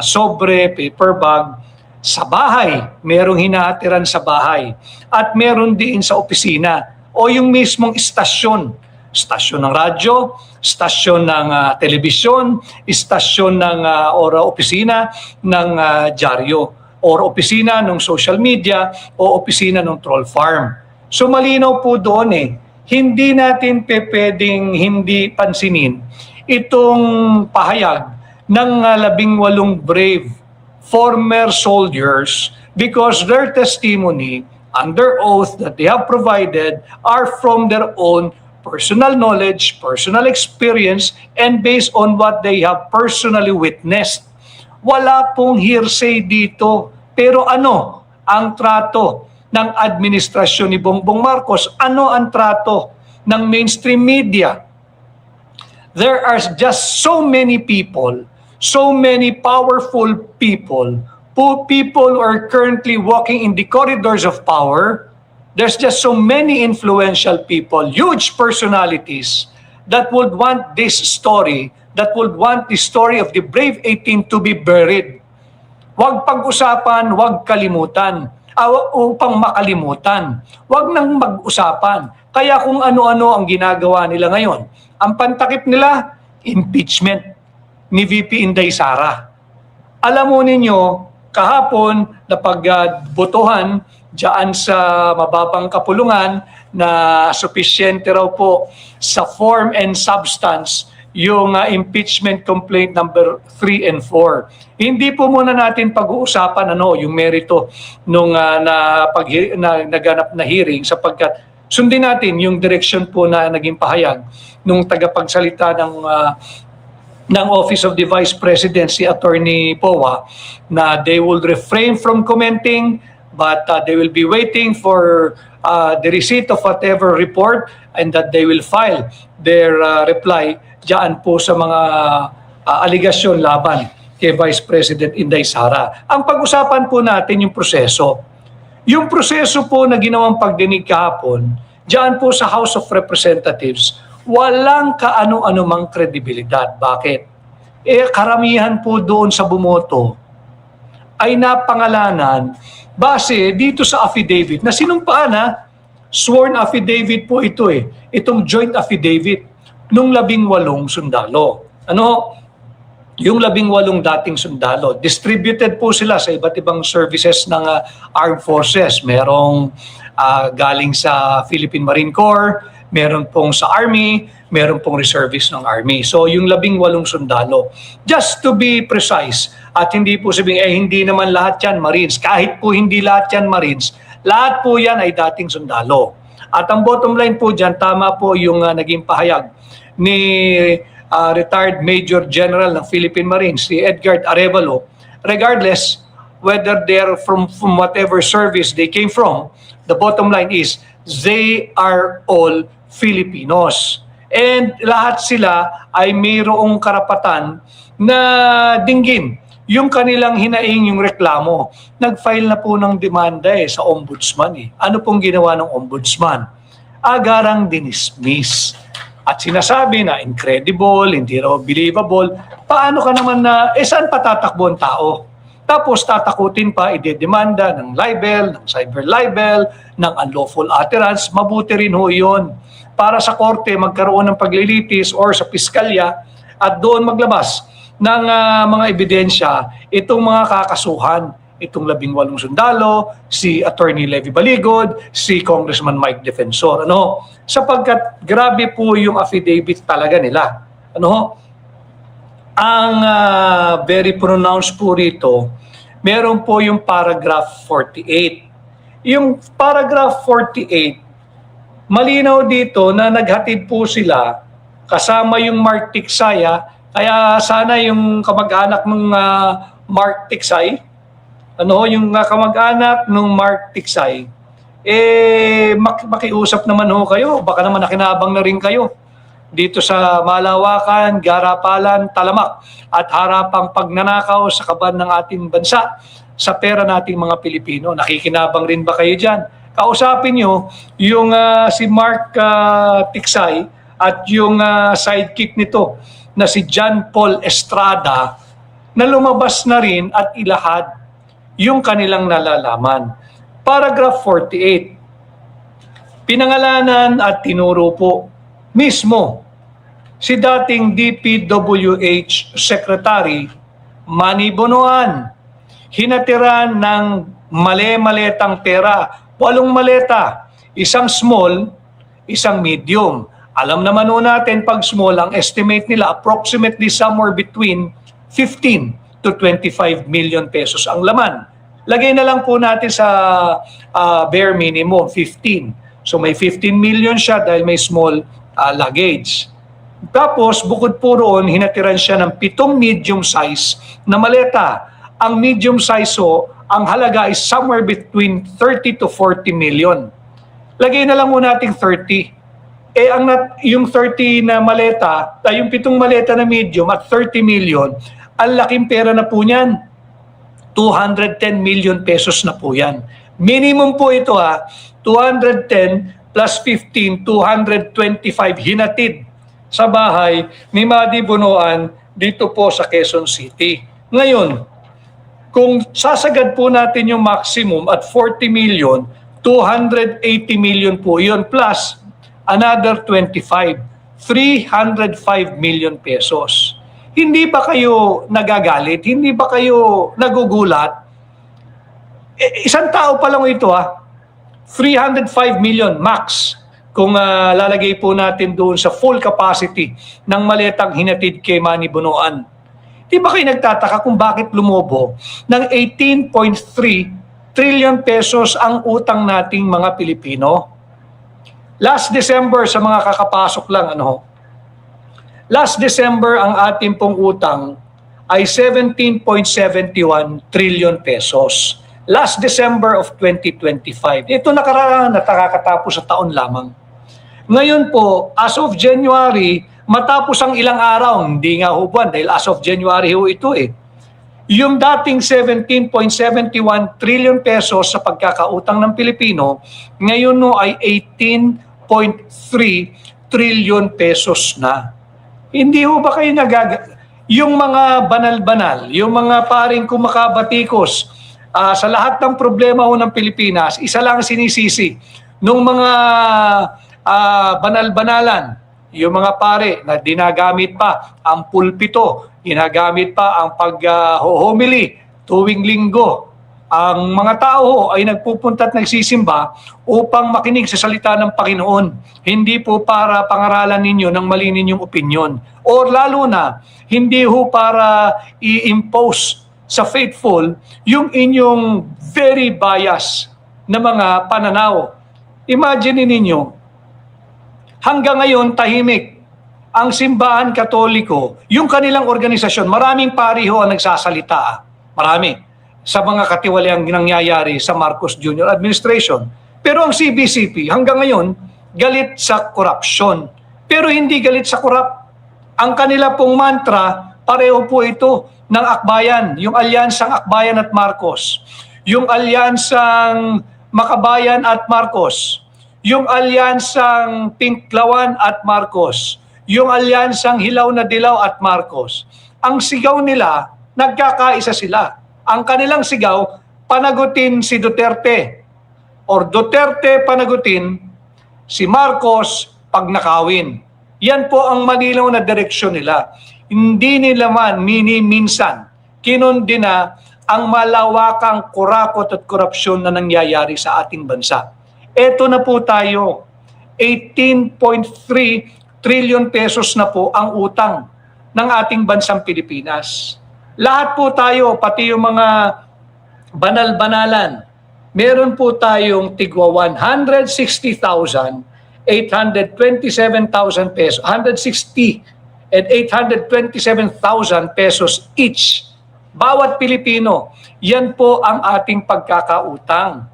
sobre, paper bag. Sa bahay, merong hinahatiran sa bahay. At meron din sa opisina o yung mismong istasyon. Istasyon ng radyo, istasyon ng telebisyon, istasyon ng or opisina ng dyaryo, or opisina ng social media o opisina ng troll farm. So malinaw po doon hindi natin pwedeng hindi pansinin itong pahayag ng 18 brave former soldiers because their testimony under oath that they have provided are from their own personal knowledge, personal experience, and based on what they have personally witnessed. Wala pong hearsay dito. Pero ano ang trato ng administrasyon ni Bongbong Marcos? Ano ang trato ng mainstream media? There are just so many people, so many powerful people who are currently walking in the corridors of power. There's just so many influential people, huge personalities that would want this story, that would want the story of the Brave 18 to be buried. Huwag pag-usapan, huwag kalimutan. Upang makalimutan. Huwag nang mag-usapan. Kaya kung ano-ano ang ginagawa nila ngayon, ang pantakip nila, impeachment ni VP Inday Sara. Alam mo ninyo, kahapon na pagbotohan diyan sa mababang kapulungan na sufisyente raw po sa form and substance yung impeachment complaint number 3 and 4. Hindi po muna natin pag-uusapan yung merito nung naganap na hearing sapagkat sundin natin yung direction po na naging pahayag nung tagapagsalita ng Office of the Vice President, si Attorney Powa, na they will refrain from commenting but they will be waiting for the receipt of whatever report and that they will file their reply diyan po sa mga aligasyon laban kay Vice President Inday Sara. Ang pag-usapan po natin yung proseso. Yung proseso po na ginawang pagdinig kahapon, diyan po sa House of Representatives, walang kaano-ano mang kredibilidad. Bakit? Karamihan po doon sa bumoto ay napangalanan base dito sa affidavit na sinumpaan sworn affidavit po ito itong joint affidavit nung 18 sundalo. Yung 18 dating sundalo, distributed po sila sa iba't ibang services ng armed forces. Merong galing sa Philippine Marine Corps, meron pong sa Army, meron pong reservist ng Army. So yung 18 sundalo. Just to be precise, at hindi po sabihin, hindi naman lahat yan Marines. Kahit po hindi lahat yan Marines, lahat po yan ay dating sundalo. At ang bottom line po dyan, tama po yung naging pahayag ni retired Major General ng Philippine Marines, si Edgar Arevalo. Regardless whether they're from whatever service they came from, the bottom line is they are all Filipinos. And lahat sila ay mayroong karapatan na dinggin yung kanilang hinaing yung reklamo. Nag-file na po ng demanda sa ombudsman. Ano pong ginawa ng ombudsman? Agarang dinismiss. At sinasabi na incredible, hindi raw believable. Paano ka naman saan patatakbo ang tao? Tapos tatakutin pa, idedemanda ng libel, ng cyber libel, ng unlawful utterance. Mabuti rin ho yun. Para sa korte magkaroon ng paglilitis or sa piskalya at doon maglabas ng mga ebidensya itong mga kakasuhan. Itong 18 sundalo, si Attorney Levy Baligod, si Congressman Mike Defensor. Sapagkat grabe po yung affidavit talaga nila. Ang very pronounced po rito, meron po yung paragraph 48. Yung paragraph 48, malinaw dito na naghatid po sila kasama yung Mark Tiksaya. Kaya sana yung kamag-anak ng Mark Tiksay, yung kamag-anak ng Mark Tiksay, makiusap naman ho kayo. Baka naman nakinabang na rin kayo dito sa Malawakan, Garapalan, Talamak at harapang pagnanakaw sa kaban ng ating bansa sa pera nating mga Pilipino. Nakikinabang rin ba kayo dyan? Kausapin nyo yung si Mark Tiksay at yung sidekick nito na si John Paul Estrada na lumabas na rin at ilahad yung kanilang nalalaman. Paragraph 48. Pinangalanan at tinuro po mismo si dating DPWH Secretary Manny Bonoan. Hinatiran ng male-maletang pera. 8 maleta. Isang small, isang medium. Alam naman ho natin pag small, ang estimate nila approximately somewhere between 15 to 25 million pesos ang laman. Lagay na lang po natin sa bare minimum, 15. So may 15 million siya dahil may small luggage. Tapos bukod po roon, hinatiran siya ng 7 medium size na maleta. Ang medium size ang halaga is somewhere between 30 to 40 million. Lagay na lang mo nating 30. Yung 30 na maleta, yung 7 maleta na medium at 30 million, ang laking pera na po niyan. 210 million pesos na po yan. Minimum po ito 210 plus 15, 225 hinatid sa bahay ni Madi Bonoan dito po sa Quezon City. Ngayon, kung sasagad po natin yung maximum at 40 million, 280 million po yun plus another 25, 305 million pesos. Hindi ba kayo nagagalit? Hindi ba kayo nagugulat? Isang tao pa lang ito 305 million max kung lalagay po natin doon sa full capacity ng maletang hinatid kay Manny Bonoan. Di ba kayo nagtataka kung bakit lumobo ng 18.3 trillion pesos ang utang nating mga Pilipino? Last December, sa mga kakapasok lang, last December ang ating pong utang ay 17.71 trillion pesos. Last December of 2025. Ito nakakatapos sa taon lamang. Ngayon po, as of January, matapos ang ilang araw, hindi nga ho buwan, dahil as of January ho ito yung dating 17.71 trillion pesos sa pagkakautang ng Pilipino, ngayon ay 18.3 trillion pesos na. Hindi ho ba kayo yung mga banal-banal, yung mga paring kumakabatikos sa lahat ng problema ho ng Pilipinas, isa lang sinisisi nung mga banal-banalan, yung mga pare na dinagamit pa ang pulpito, ginagamit pa ang pag-homily tuwing linggo. Ang mga tao ay nagpupunta at nagsisimba upang makinig sa salita ng Panginoon. Hindi po para pangaralan ninyo ng mali ninyong opinyon. O lalo na, hindi ho para i-impose sa faithful yung inyong very bias na mga pananaw. Imagine ninyo, hanggang ngayon tahimik ang simbahan Katoliko, yung kanilang organisasyon, maraming pariho ang nagsasalita. Marami sa mga katiwaliang nangyayari sa Marcos Jr. administration. Pero ang CBCP hanggang ngayon galit sa korupsyon. Pero hindi galit sa korap. Ang kanila pong mantra, pareho po ito ng Akbayan, yung alyansang Akbayan at Marcos, yung alyansang Makabayan at Marcos, yung alyansang Pinklawan at Marcos, yung alyansang Hilaw na Dilaw at Marcos. Ang sigaw nila, nagkakaisa sila. Ang kanilang sigaw, panagutin si Duterte. Or Duterte panagutin, si Marcos pagnakawin. Yan po ang manilaw na direksyon nila. Hindi nila minsan kinundina ang malawakang kurakot at korupsyon na nangyayari sa ating bansa. Eto na po tayo, 18.3 trillion pesos na po ang utang ng ating bansang Pilipinas. Lahat po tayo, pati yung mga banal-banalan, meron po tayong tigwa 160,000, 827,000 pesos, 160 and 827,000 pesos each. Bawat Pilipino, yan po ang ating pagkakautang.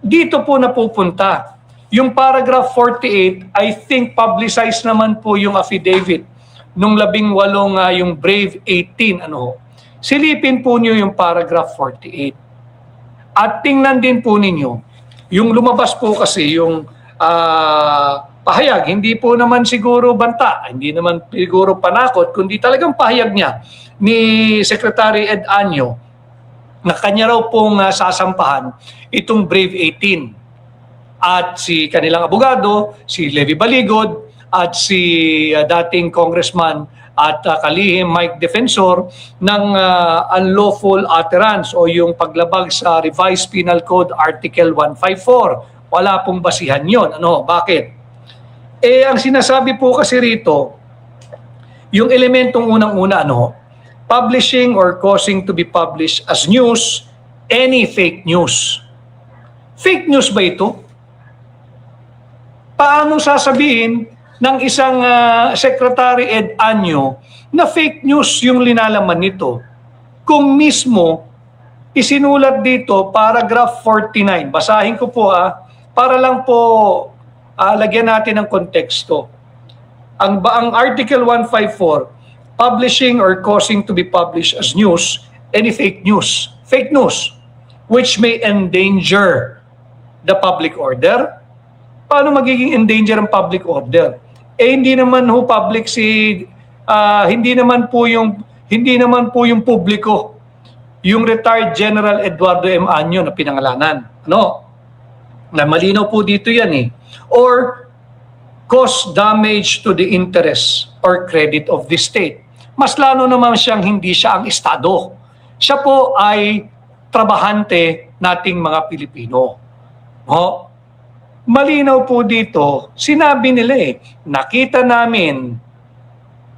dito po napupunta. Yung paragraph 48, I think publicized naman po yung affidavit nung 18 yung Brave 18. Silipin po niyo yung paragraph 48. At tingnan din po ninyo, yung lumabas po kasi yung pahayag, hindi po naman siguro banta, hindi naman siguro panakot, kundi talagang pahayag niya ni Secretary Ed Año na kanya raw pong sasampahan itong Brave 18. At si kanilang abogado, si Levi Baligod, at si dating congressman at kalihim Mike Defensor ng unlawful utterance o yung paglabag sa Revised Penal Code Article 154. Wala pong basihan yon. Bakit? Ang sinasabi po kasi rito, yung elementong unang-una, publishing or causing to be published as news, any fake news. Fake news ba ito? Paano sasabihin ng isang Secretary Ed Año na fake news yung linalaman nito? Kung mismo isinulat dito, paragraph 49. Basahin ko po para lang po lagyan natin ng konteksto. Ang Article 154, publishing or causing to be published as news, any fake news, which may endanger the public order. Paano magiging endanger ang public order? Hindi naman public hindi naman po yung publiko, yung retired General Eduardo M. Año na pinangalanan. Na malinaw po dito yan Or cause damage to the interest or credit of the state. Mas lalo naman hindi siya ang Estado. Siya po ay trabahante nating mga Pilipino. Malinaw po dito, sinabi nila nakita namin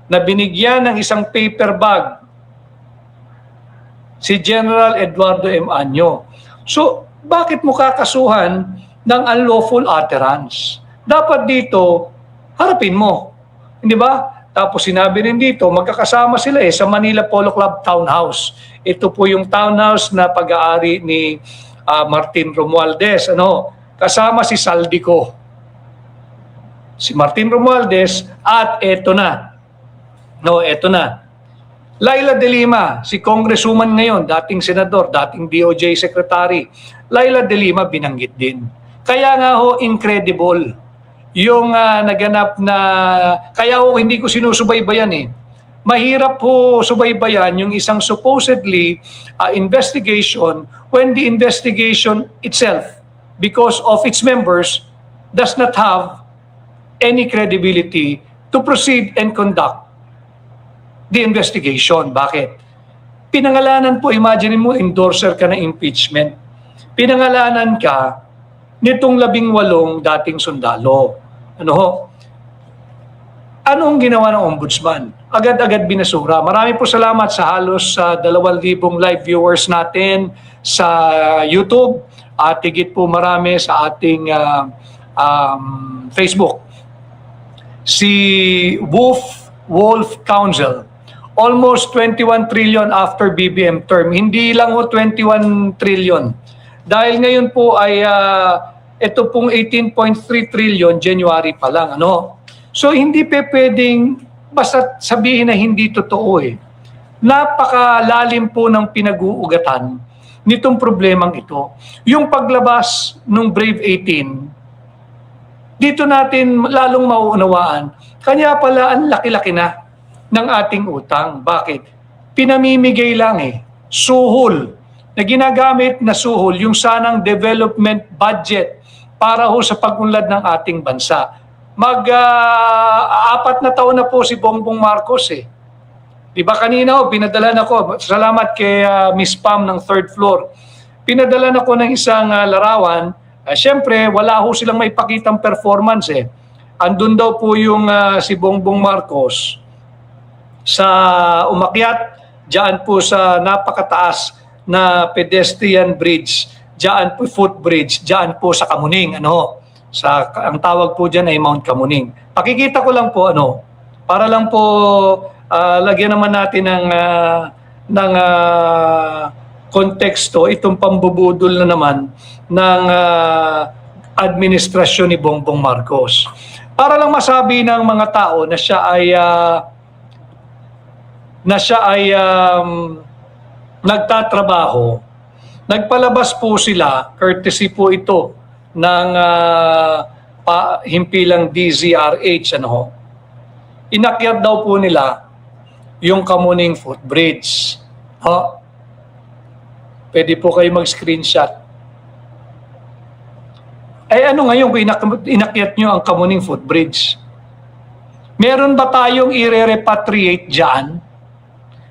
na binigyan ng isang paper bag si General Eduardo M. Año. So, bakit mo kakasuhan ng unlawful utterance? Dapat dito, harapin mo. Hindi ba? Tapos sinabi rin dito, magkakasama sila sa Manila Polo Club Townhouse. Ito po yung townhouse na pag-aari ni Martin Romualdez. Kasama si Saldico, si Martin Romualdez, at eto na. Laila De Lima, si congresswoman ngayon, dating senador, dating DOJ secretary. Laila De Lima binanggit din. Kaya nga incredible yung naganap na, kaya hindi ko sinusubaybayan Mahirap subaybayan yung isang supposedly investigation when the investigation itself, because of its members, does not have any credibility to proceed and conduct the investigation. Bakit? Pinangalanan po, imagine mo, endorser ka ng impeachment. Pinangalanan ka nitong 18 dating sundalo. Anong ginawa ng ombudsman? Agad-agad binasura. Marami po salamat sa halos 2,000 live viewers natin sa YouTube at higit po marami sa ating Facebook. Si Wolf Council, almost 21 trillion after BBM term. Hindi lang 21 trillion. Dahil ngayon po ay ito pong 18.3 trillion January pa lang. So hindi pwedeng basta sabihin na hindi totoo Napakalalim po ng pinag-uugatan nitong problemang ito. Yung paglabas ng Brave 18, dito natin lalong mauunawaan, kanya pala ang laki-laki na ng ating utang. Bakit? Pinamimigay lang suhol, na ginagamit na suhol, yung sanang development budget para sa pag-unlad ng ating bansa. 4 na taon na po si Bongbong Marcos Diba kanina pinadala na ko, salamat kay Miss Pam ng 3rd floor. Pinadala na ko ng isang larawan. Siyempre, wala silang may pakitang performance Andun daw po yung si Bongbong Marcos sa umakyat, diyan po sa napakataas na pedestrian bridge, diyan po footbridge, diyan po sa Kamuning. Ang tawag po diyan ay Mount Kamuning. Pakikita ko lang po para lang po lagyan naman natin ng konteksto itong pambubudol na naman ng administrasyon ni Bongbong Marcos. Para lang masabi ng mga tao na siya ay nagtatrabaho, nagpalabas po sila, courtesy po ito ng himpilang DZRH, inakyat daw po nila yung Kamuning Footbridge. Pwede po kayo mag-screenshot. Ano ngayon kung inakyat nyo ang Kamuning Footbridge? Meron ba tayong i-repatriate dyan?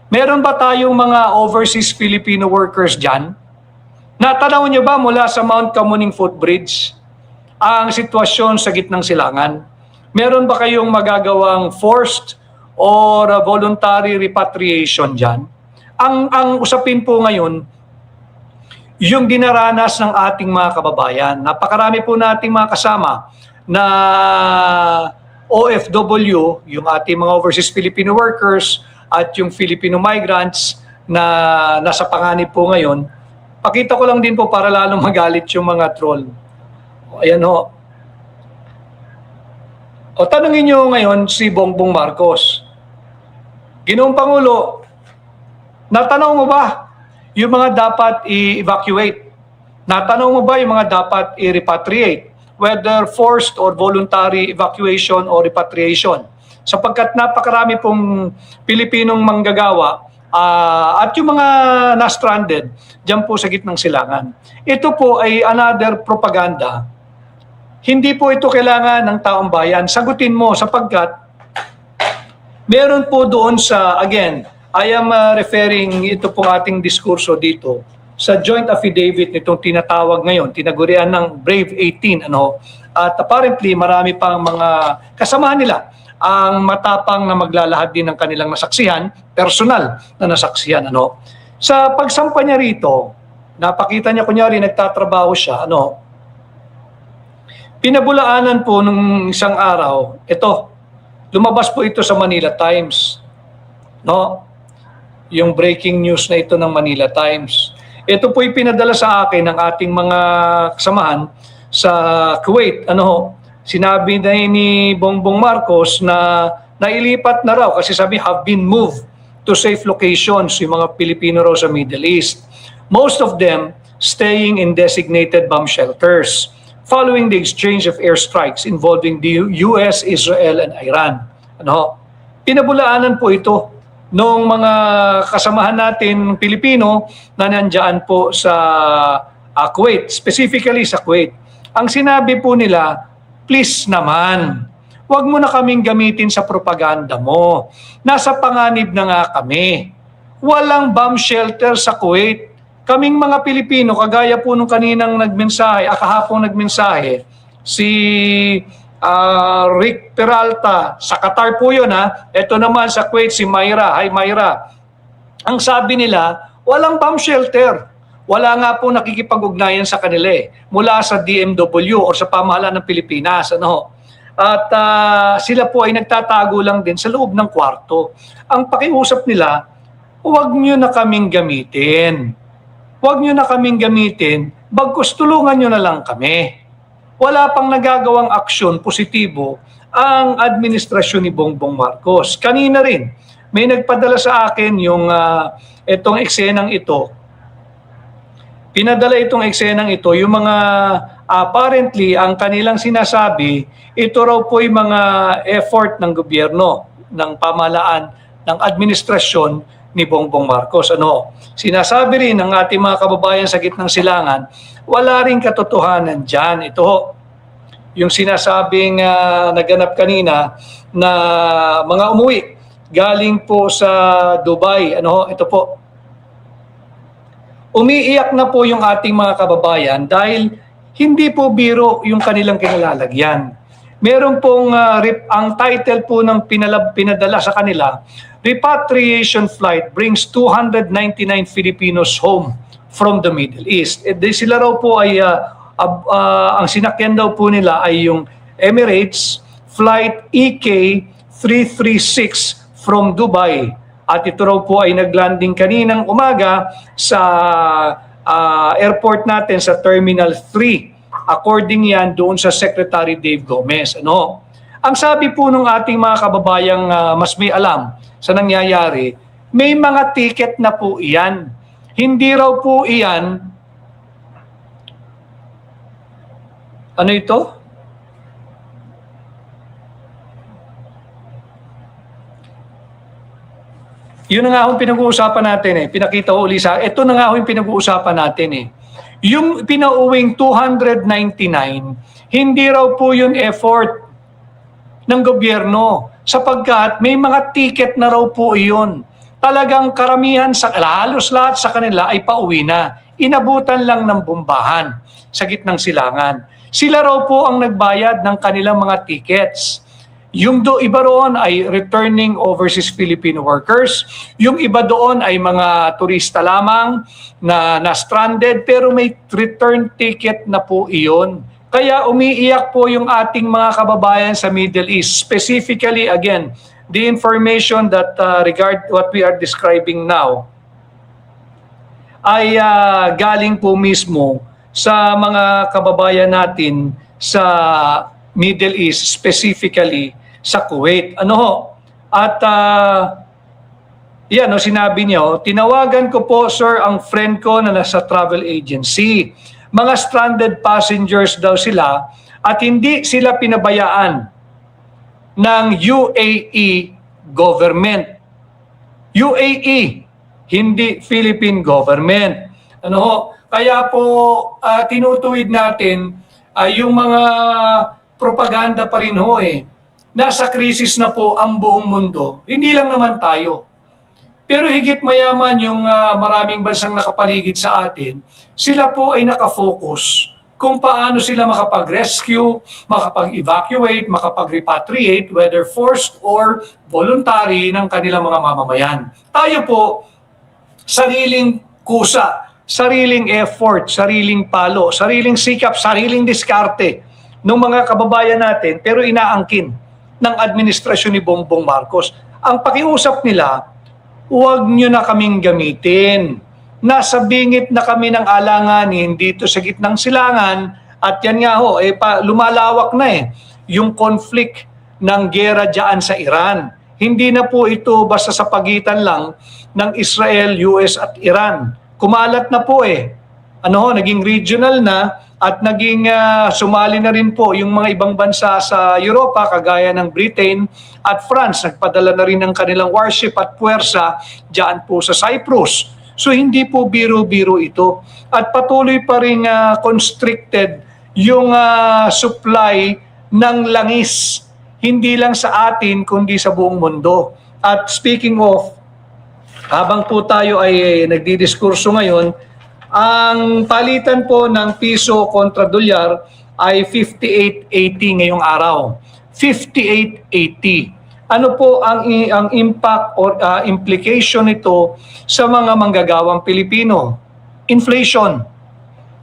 Meron ba tayong mga overseas Filipino workers dyan? Natanaw nyo ba mula sa Mount Kamuning Footbridge ang sitwasyon sa gitnang silangan? Meron ba kayong magagawang forced or voluntary repatriation dyan? Ang usapin po ngayon, yung dinaranas ng ating mga kababayan. Napakarami po nating mga kasama na OFW, yung ating mga overseas Filipino workers at yung Filipino migrants na nasa panganib po ngayon. Pakita ko lang din po para lalong magalit yung mga troll. Ayan ho. Tanungin nyo ngayon si Bongbong Marcos. Ginoong Pangulo, natanaw mo ba yung mga dapat i-evacuate? Natanong mo ba yung mga dapat i-repatriate? Whether forced or voluntary evacuation or repatriation. Sapagkat napakarami pong Pilipinong manggagawa at yung mga na-stranded dyan po sa gitnang silangan. Ito po ay another propaganda. Hindi po ito kailangan ng taong bayan. Sagutin mo sapagkat meron po doon sa, again, I am referring ito pong ating diskurso dito sa joint affidavit nitong tinatawag ngayon, tinagurian ng Brave 18, at apparently marami pang mga kasamahan nila ang matapang na maglalahad din ng kanilang nasaksihan, personal na nasaksihan. Sa pagsampa niya rito, napakita niya kunyari nagtatrabaho siya, pinabulaanan po nung isang araw, lumabas po ito sa Manila Times. Yung breaking news na ito ng Manila Times. Ito po'y pinadala sa akin ng ating mga kasamahan sa Kuwait. Sinabi na ni Bongbong Marcos na nailipat na raw kasi sabi have been moved to safe locations yung mga Pilipino raw sa Middle East. Most of them staying in designated bomb shelters following the exchange of airstrikes involving the US, Israel, and Iran. Pinabulaanan po ito nung mga kasamahan natin Pilipino na nandyan po sa Kuwait, specifically sa Kuwait. Ang sinabi po nila, please naman, huwag mo na kaming gamitin sa propaganda mo. Nasa panganib na nga kami. Walang bomb shelter sa Kuwait. Kaming mga Pilipino, kagaya po nung kaninang nagmensahe, kahapong nagmensahe, si Rick Peralta, sa Qatar po yun Ito naman sa Kuwait, si Myra. Hi Myra. Ang sabi nila, walang bomb shelter. Wala nga po nakikipag-ugnayan sa kanila mula sa DMW o sa pamahalaan ng Pilipinas. At sila po ay nagtatago lang din sa loob ng kwarto. Ang pakiusap nila, huwag nyo na kaming gamitin. Huwag nyo na kaming gamitin, bagkus tulungan nyo na lang kami. Wala pang nagagawang aksyon positibo ang administrasyon ni Bongbong Marcos. Kanina rin, may nagpadala sa akin yung itong eksenang ito. Pinadala itong eksenang ito, yung mga apparently ang kanilang sinasabi, ito raw po yung mga effort ng gobyerno, ng pamahalaan, ng administrasyon ni Bongbong Marcos. Sinasabi rin ng ating mga kababayan sa gitnang silangan, wala ring katotohanan dyan. Ito yung sinasabing naganap kanina na mga umuwi galing po sa Dubai. Ito po. Umiiyak na po yung ating mga kababayan dahil hindi po biro yung kanilang kinalalagyan. Meron pong ang title po ng pinadala sa kanila, Repatriation Flight Brings 299 Filipinos Home from the Middle East. Sila raw po ay, ang sinakyan daw po nila ay yung Emirates Flight EK336 from Dubai. At ito raw po ay naglanding kaninang umaga sa airport natin sa Terminal 3. According yan doon sa Secretary Dave Gomez. Ano? Ang sabi po ng ating mga kababayang mas may alam sa nangyayari, may mga ticket na po iyan. Hindi raw po iyan, ano ito? Yun na nga ho yung pinag-uusapan natin eh. Pinakita ko uli sa... Ito na nga ho yung pinag-uusapan natin eh. Yung pinauwing 299, hindi raw po yun effort ng gobyerno sapagkat may mga ticket na raw po iyon. Talagang karamihan, halos lahat sa kanila ay pauwi na. Inabutan lang ng bombahan sa gitnang silangan. Sila raw po ang nagbayad ng kanilang mga tickets. Yung iba roon ay returning overseas Filipino workers. Yung iba doon ay mga turista lamang na stranded pero may return ticket na po iyon. Kaya umiiyak po yung ating mga kababayan sa Middle East. Specifically, again, the information that regard what we are describing now ay galing po mismo sa mga kababayan natin sa Middle East, specifically sa Kuwait. Ano ho? At yan, sinabi niyo, tinawagan ko po, sir, ang friend ko na nasa travel agency. Mga stranded passengers daw sila at hindi sila pinabayaan ng UAE government. UAE, hindi Philippine government. Ano ho? Kaya po tinutuwid natin yung mga propaganda pa rin ho eh. Nasa krisis na po ang buong mundo. Hindi lang naman tayo. Pero higit mayaman yung maraming bansang nakapaligid sa atin, sila po ay nakafocus kung paano sila makapag-rescue, makapag-evacuate, makapag-repatriate, whether forced or voluntary ng kanilang mga mamamayan. Tayo po, sariling kusa, sariling effort, sariling palo, sariling sikap, sariling diskarte ng mga kababayan natin, pero inaangkin ng administrasyon ni Bongbong Marcos. Ang pakiusap nila, huwag nyo na kaming gamitin. Nasa bingit na kami ng alanganin dito sa gitnang silangan at yan nga ho, lumalawak na yung conflict ng gera dyan sa Iran. Hindi na po ito basta sa pagitan lang ng Israel, US at Iran. Kumalat na po naging regional na at naging sumali na rin po yung mga ibang bansa sa Europa kagaya ng Britain at France. Nagpadala na rin ng kanilang warship at puwersa dyan po sa Cyprus. So hindi po biro-biro ito. At patuloy pa rin constricted yung supply ng langis. Hindi lang sa atin kundi sa buong mundo. At speaking of, habang po tayo ay nagdidiskurso ngayon, ang palitan po ng piso kontra dolyar ay 58.80 ngayong araw. 58.80. Ano po ang impact or implication nito sa mga manggagawang Pilipino? Inflation.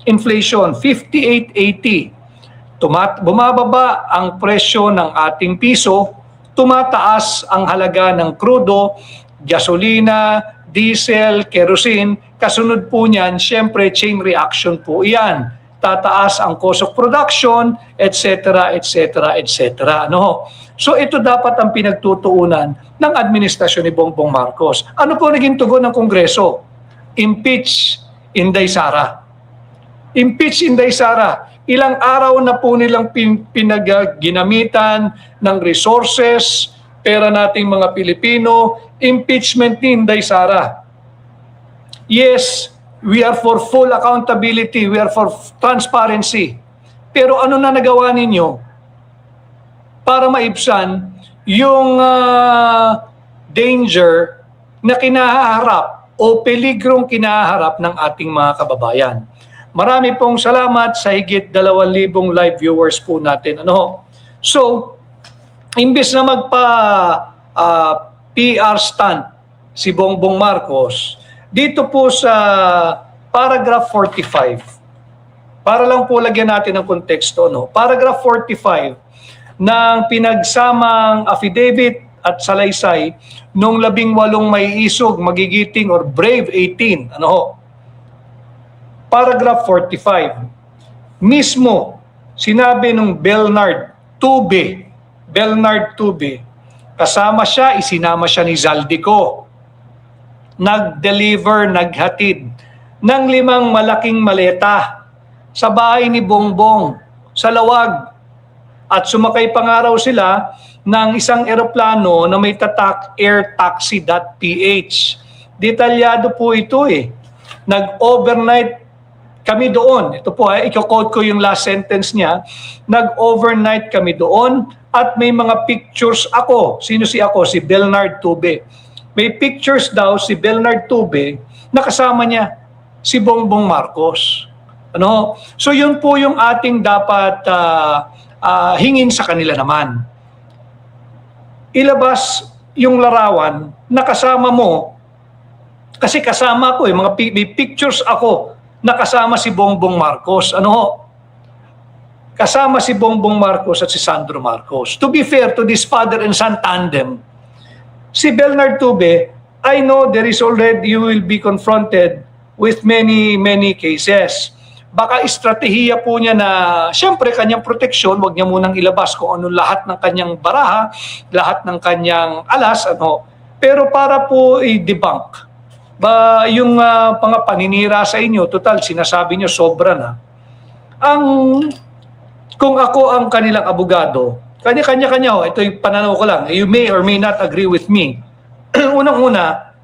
Inflation, 58.80. Bumababa ang presyo ng ating piso, tumataas ang halaga ng krudo, gasolina, diesel, kerosene, kasunod po niyan, syempre chain reaction po iyan. Tataas ang cost of production, etc., etc., etc. No? So ito dapat ang pinagtutuunan ng administrasyon ni Bongbong Marcos. Ano po naging tugon ng Kongreso? Impeach Inday Sara. Impeach Inday Sara. Ilang araw na po nilang pinagginamitan ng resources, pera nating mga Pilipino, impeachment ni Inday Sara. Yes, we are for full accountability, we are for transparency. Pero ano na nagawa ninyo para maibsan yung danger na kinaharap o peligrong kinaharap ng ating mga kababayan? Marami pong salamat sa higit 2,000 live viewers po natin. So, imbes na PR stunt si Bongbong Marcos, dito po sa paragraph 45, para lang po lagyan natin ng konteksto, paragraph 45 ng pinagsamang affidavit at salaysay nung 18 may isog, magigiting or brave 18. Ano ho? Paragraph 45. Mismo, sinabi nung Bernard Tube, kasama siya, isinama siya ni Zaldico. Nag-deliver, naghatid ng 5 malaking maleta sa bahay ni Bongbong sa Lawag. At sumakay pa nga raw sila ng isang eroplano na may tatak airtaxi.ph. Detalyado po ito eh. Nag-overnight kami doon. Ito po i-quote ko yung last sentence niya. Nag-overnight kami doon at may mga pictures ako. Sino si ako? Si Bernard Tube. May pictures daw si Bernard Tube na kasama niya si Bongbong Marcos. Ano? So yun po yung ating dapat hingin sa kanila naman. Ilabas yung larawan na kasama mo, kasi kasama ko may pictures ako na kasama si Bongbong Marcos. Ano ho? Kasama si Bongbong Marcos at si Sandro Marcos. To be fair to this father and son tandem, si Bernard Tube, I know there is already, you will be confronted with many cases. Baka estratehiya po niya na, siyempre, kanyang proteksyon, wag niya munang ilabas kung ano lahat ng kanyang baraha, lahat ng kanyang alas, ano. Pero para po i-debunk, yung paninira sa inyo, total, sinasabi niyo sobra na. Kung ako ang kanilang abogado, kanya-kanya, ito yung pananaw ko lang, you may or may not agree with me. Unang-una,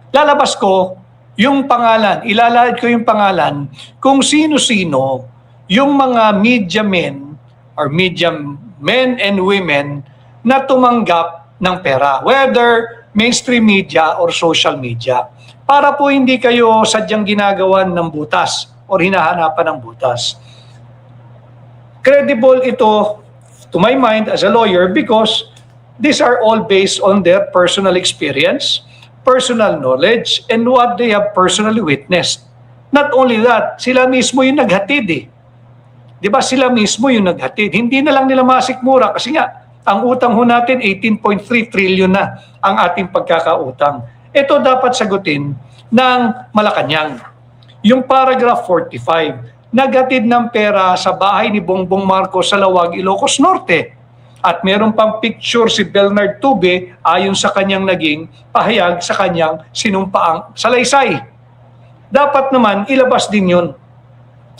lalabas ko yung pangalan, ilalahad ko yung pangalan kung sino-sino yung mga media men or media men and women na tumanggap ng pera, whether mainstream media or social media, para po hindi kayo sadyang ginagawan ng butas or hinahanapan ng butas. Credible ito, to my mind as a lawyer, because these are all based on their personal experience, personal knowledge, and what they have personally witnessed. Not only that, sila mismo yung naghatid eh. Di ba sila mismo yung naghatid? Hindi na lang nila masikmura kasi nga, ang utang ho natin 18.3 trillion na ang ating pagkakautang. Ito dapat sagutin ng Malacanang. Yung paragraph 45, naghatid ng pera sa bahay ni Bongbong Marcos sa Lawag, Ilocos Norte. At meron pang picture si Bernard Tube ayon sa kanyang naging pahayag sa kanyang sinumpaang salaysay. Dapat naman ilabas din yun.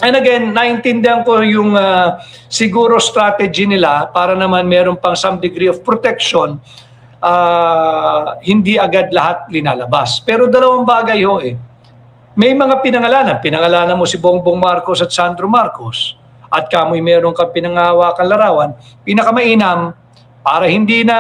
And again, naintindihan ko yung siguro strategy nila para naman meron pang some degree of protection, hindi agad lahat linalabas. Pero dalawang bagay ho eh. May mga pinangalanan mo si Bongbong Marcos at Sandro Marcos, at kamoy meron kang pinangahawakan larawan, pinakamainam para hindi na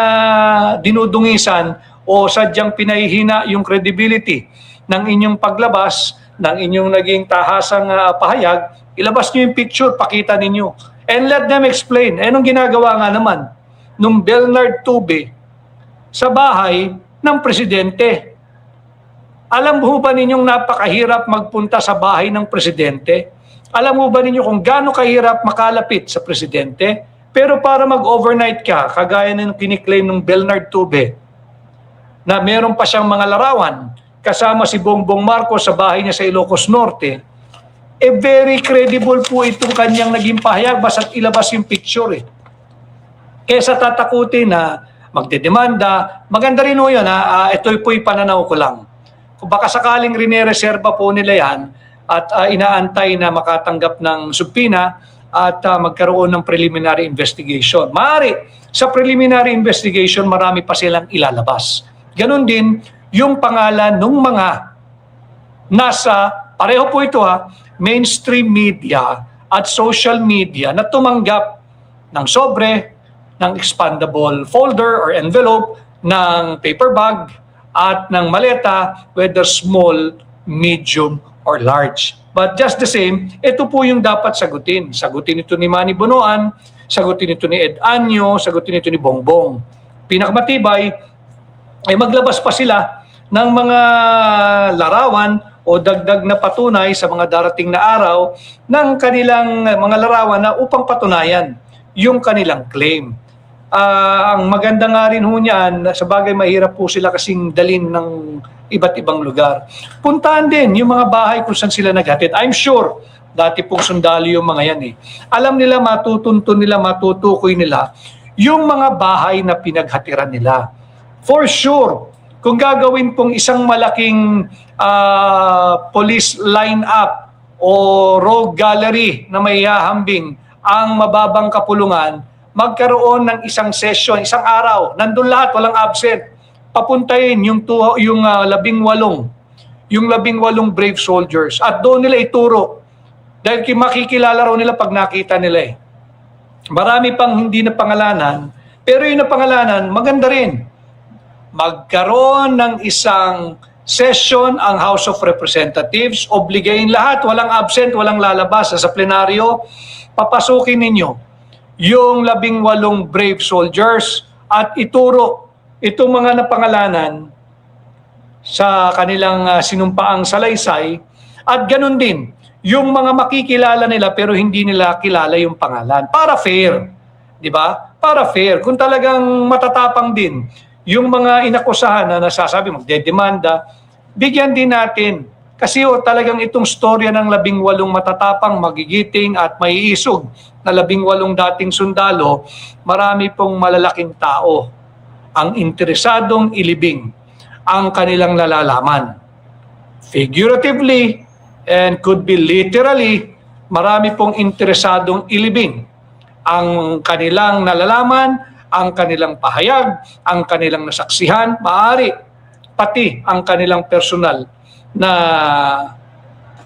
dinudungisan o sadyang pinahihina yung credibility ng inyong paglabas, ng inyong naging tahasang pahayag, ilabas nyo yung picture, pakita ninyo. And let them explain. Anong ginagawa nga naman nung Bernard Tube sa bahay ng presidente? Alam mo ba ninyong napakahirap magpunta sa bahay ng presidente? Alam mo ba ninyo kung gaano kahirap makalapit sa presidente? Pero para mag-overnight ka, kagaya ng kiniklaim ng Bernard Tube, na meron pa siyang mga larawan, kasama si Bongbong Marcos sa bahay niya sa Ilocos Norte, very credible po itong kanyang naging pahayag, basta't ilabas yung picture eh. Kesa tatakutin na magdedemanda, maganda rin ho yun ito po'y pananaw ko lang. Kung baka sakaling rinereserba po nila yan, at inaantay na makatanggap ng subpoena at magkaroon ng preliminary investigation. Maaari, sa preliminary investigation, marami pa silang ilalabas. Ganon din yung pangalan ng mga nasa, pareho po ito mainstream media at social media na tumanggap ng sobre, ng expandable folder or envelope, ng paper bag, at ng maleta, whether small, medium, or large. But just the same, ito po yung dapat sagutin. Sagutin ito ni Manny Bonoan, sagutin ito ni Ed Anyo, sagutin ito ni Bongbong. Pinakamatibay, ay maglabas pa sila ng mga larawan o dagdag na patunay sa mga darating na araw ng kanilang mga larawan na upang patunayan yung kanilang claim. Ang maganda nga rin ho niyan, sa bagay mahirap po sila kasing dalin ng iba't ibang lugar. Puntahan din yung mga bahay kung saan sila naghatid. I'm sure, dati pong sundalo yung mga yan eh. Alam nila, matutuntun nila, matutukoy nila yung mga bahay na pinaghatiran nila. For sure, kung gagawin pong isang malaking police line-up o rogue gallery na may hahambing ang mababang kapulungan, magkaroon ng isang session, isang araw, nandun lahat, walang absent. Papuntahin yung 18 brave soldiers at doon nila ituro. Dahil makikilala raw nila pag nakita nila eh. Marami pang hindi na pangalanan, pero yung napangalanan, maganda rin. Magkaroon ng isang session ang House of Representatives, obligayin lahat, walang absent, walang lalabas sa plenaryo, papasukin ninyo yung 18 brave soldiers at ituro itong mga napangalanan sa kanilang sinumpaang salaysay at ganun din yung mga makikilala nila pero hindi nila kilala yung pangalan. Para fair, di ba? Para fair. Kung talagang matatapang din yung mga inakusahan na nasasabi, magdedemanda, bigyan din natin. Kasi talagang itong storya ng 18 matatapang, magigiting at maiisog na 18 dating sundalo, marami pong malalaking tao ang interesadong ilibing ang kanilang nalalaman. Figuratively, and could be literally, marami pong interesadong ilibing ang kanilang nalalaman, ang kanilang pahayag, ang kanilang nasaksihan, maaari pati ang kanilang personal na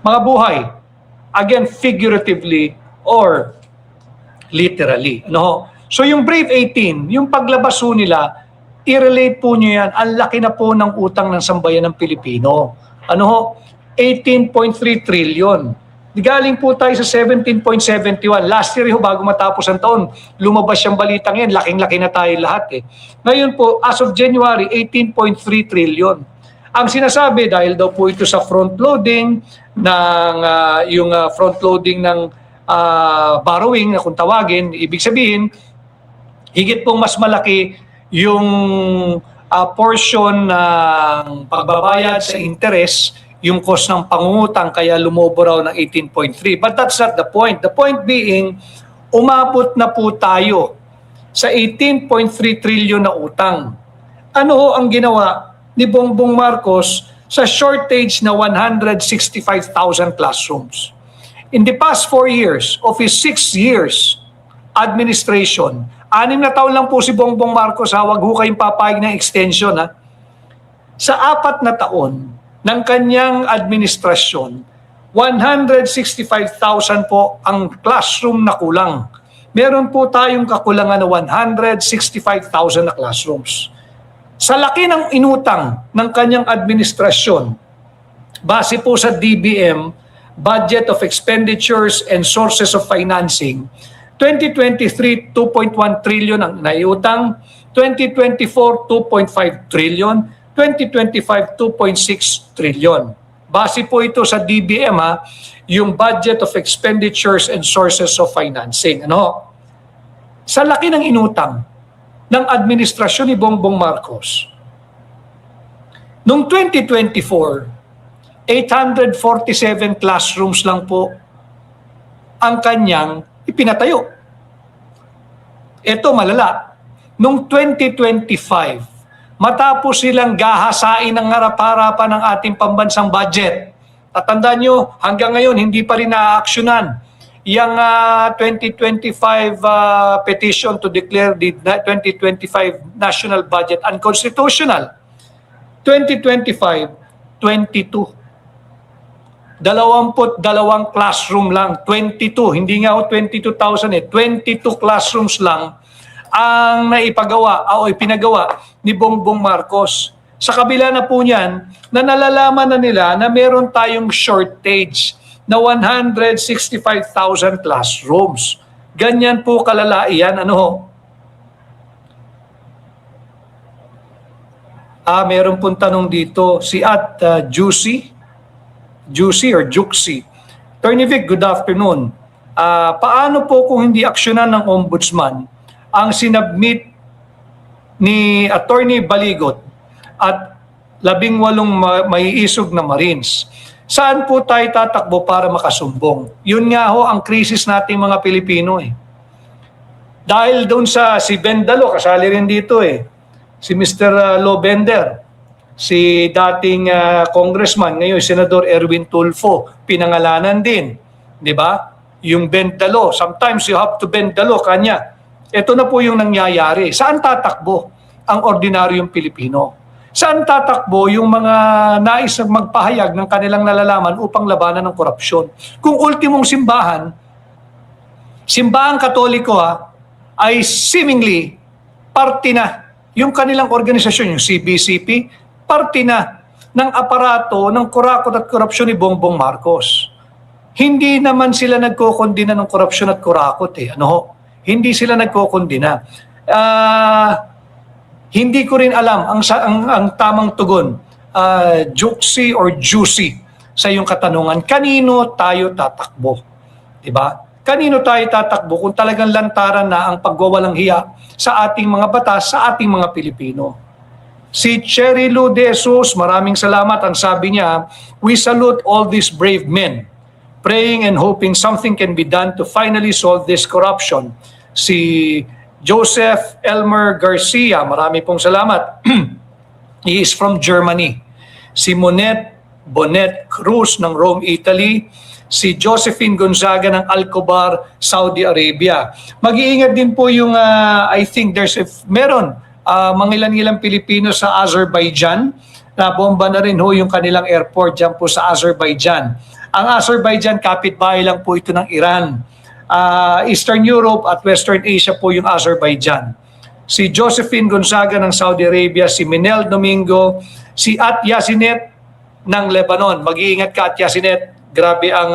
mga buhay. Again, figuratively or literally. No? So yung Brave 18, yung paglabas po nila, i-relate po nyo yan, ang laki na po ng utang ng sambayan ng Pilipino. Ano ho? 18.3 trillion. Galing po tayo sa 17.71. Last year ho, bago matapos ang taon, lumabas yung balitang yan. Laking-laki na tayo lahat eh. Ngayon po, as of January, 18.3 trillion. Ang sinasabi, dahil daw po ito sa front-loading ng, front-loading ng borrowing, na kung tawagin, ibig sabihin, higit pong mas malaki yung portion ng pagbabayad sa interest, yung cost ng pangungutang, kaya lumobo raw ng 18.3. But that's not the point. The point being, umabot na po tayo sa 18.3 trillion na utang. Ano ho ang ginawa ni Bongbong Marcos sa shortage na 165,000 classrooms? In the past 4 years of his 6 years administration, 6 na taon lang po si Bongbong Marcos, wag ho kayong papayag ng extension ha. Sa 4 na taon ng kanyang administrasyon, 165,000 po ang classroom na kulang. Meron po tayong kakulangan na 165,000 na classrooms. Sa laki ng inutang ng kanyang administrasyon, base po sa DBM, Budget of Expenditures and Sources of Financing, 2023, 2.1 trillion ang naiutang, 2024, 2.5 trillion, 2025, 2.6 trillion. Base po ito sa DBM yung Budget of Expenditures and Sources of Financing. Ano? Sa laki ng inutang ng administrasyon ni Bongbong Marcos, noong 2024, 847 classrooms lang po ang kanyang ipinatayo. Ito malala. Noong 2025, matapos silang gahasain ng harap-harapan ng ating pambansang budget. Tatandaan nyo, hanggang ngayon hindi pa rin naaaksyonan yung 2025 petition to declare the 2025 national budget unconstitutional. 2025, 22. 22 classroom lang, 22, hindi nga 22,000 22 classrooms lang ang naipagawa o ipinagawa ni Bongbong Marcos. Sa kabila na po niyan, na nalalaman na nila na meron tayong shortage na 165,000 classrooms. Ganyan po kalala iyan. Ano ho? Meron pong tanong dito, si Juicy or Juxi. Attorney Vic, good afternoon. Paano po kung hindi aksyonan ng ombudsman ang sinubmit ni Attorney Baligot at 18 may isog na Marines. Saan po tayo tatakbo para makasumbong? Yun nga ho ang krisis nating mga Pilipino eh. Dahil doon si Bendalo, kasali rin dito eh. Si Mr. Lobender, si dating congressman, ngayon Senador Erwin Tulfo, pinangalanan din. Di ba? Yung Bendalo, sometimes you have to Bendalo kanya. Ito na po yung nangyayari. Saan tatakbo ang ordinaryong Pilipino? Saan tatakbo yung mga nais magpahayag ng kanilang nalalaman upang labanan ng korupsyon? Kung ultimong simbahang Katoliko ay seemingly parte na yung kanilang organisasyon, yung CBCP, parte na ng aparato ng kurakot at korupsyon ni Bongbong Marcos. Hindi naman sila nagkokondina ng korupsyon at kurakot eh. Hindi sila nagkokondina. Hindi ko rin alam ang tamang tugon, juicy or juicy sa iyong katanungan. Kanino tayo tatakbo? Diba? Kanino tayo tatakbo kung talagang lantaran na ang pagwawalang hiya sa ating mga batas, sa ating mga Pilipino? Si Cherry Lou De Jesus, maraming salamat. Ang sabi niya, we salute all these brave men, praying and hoping something can be done to finally solve this corruption. Si Joseph Elmer Garcia, marami pong salamat. He is from Germany. Si Monet Bonet Cruz ng Rome, Italy. Si Josephine Gonzaga ng Alcobar, Saudi Arabia. Mag-iingat din po yung, I think meron mga ilan-ilang Pilipino sa Azerbaijan. Nabomba na rin ho yung kanilang airport dyan po sa Azerbaijan. Ang Azerbaijan, kapitbahay lang po ito ng Iran. Eastern Europe at Western Asia po yung Azerbaijan. Si Josephine Gonzaga ng Saudi Arabia, si Minel Domingo, si At Yasinet ng Lebanon. Mag-iingat ka, At Yasinet. Grabe ang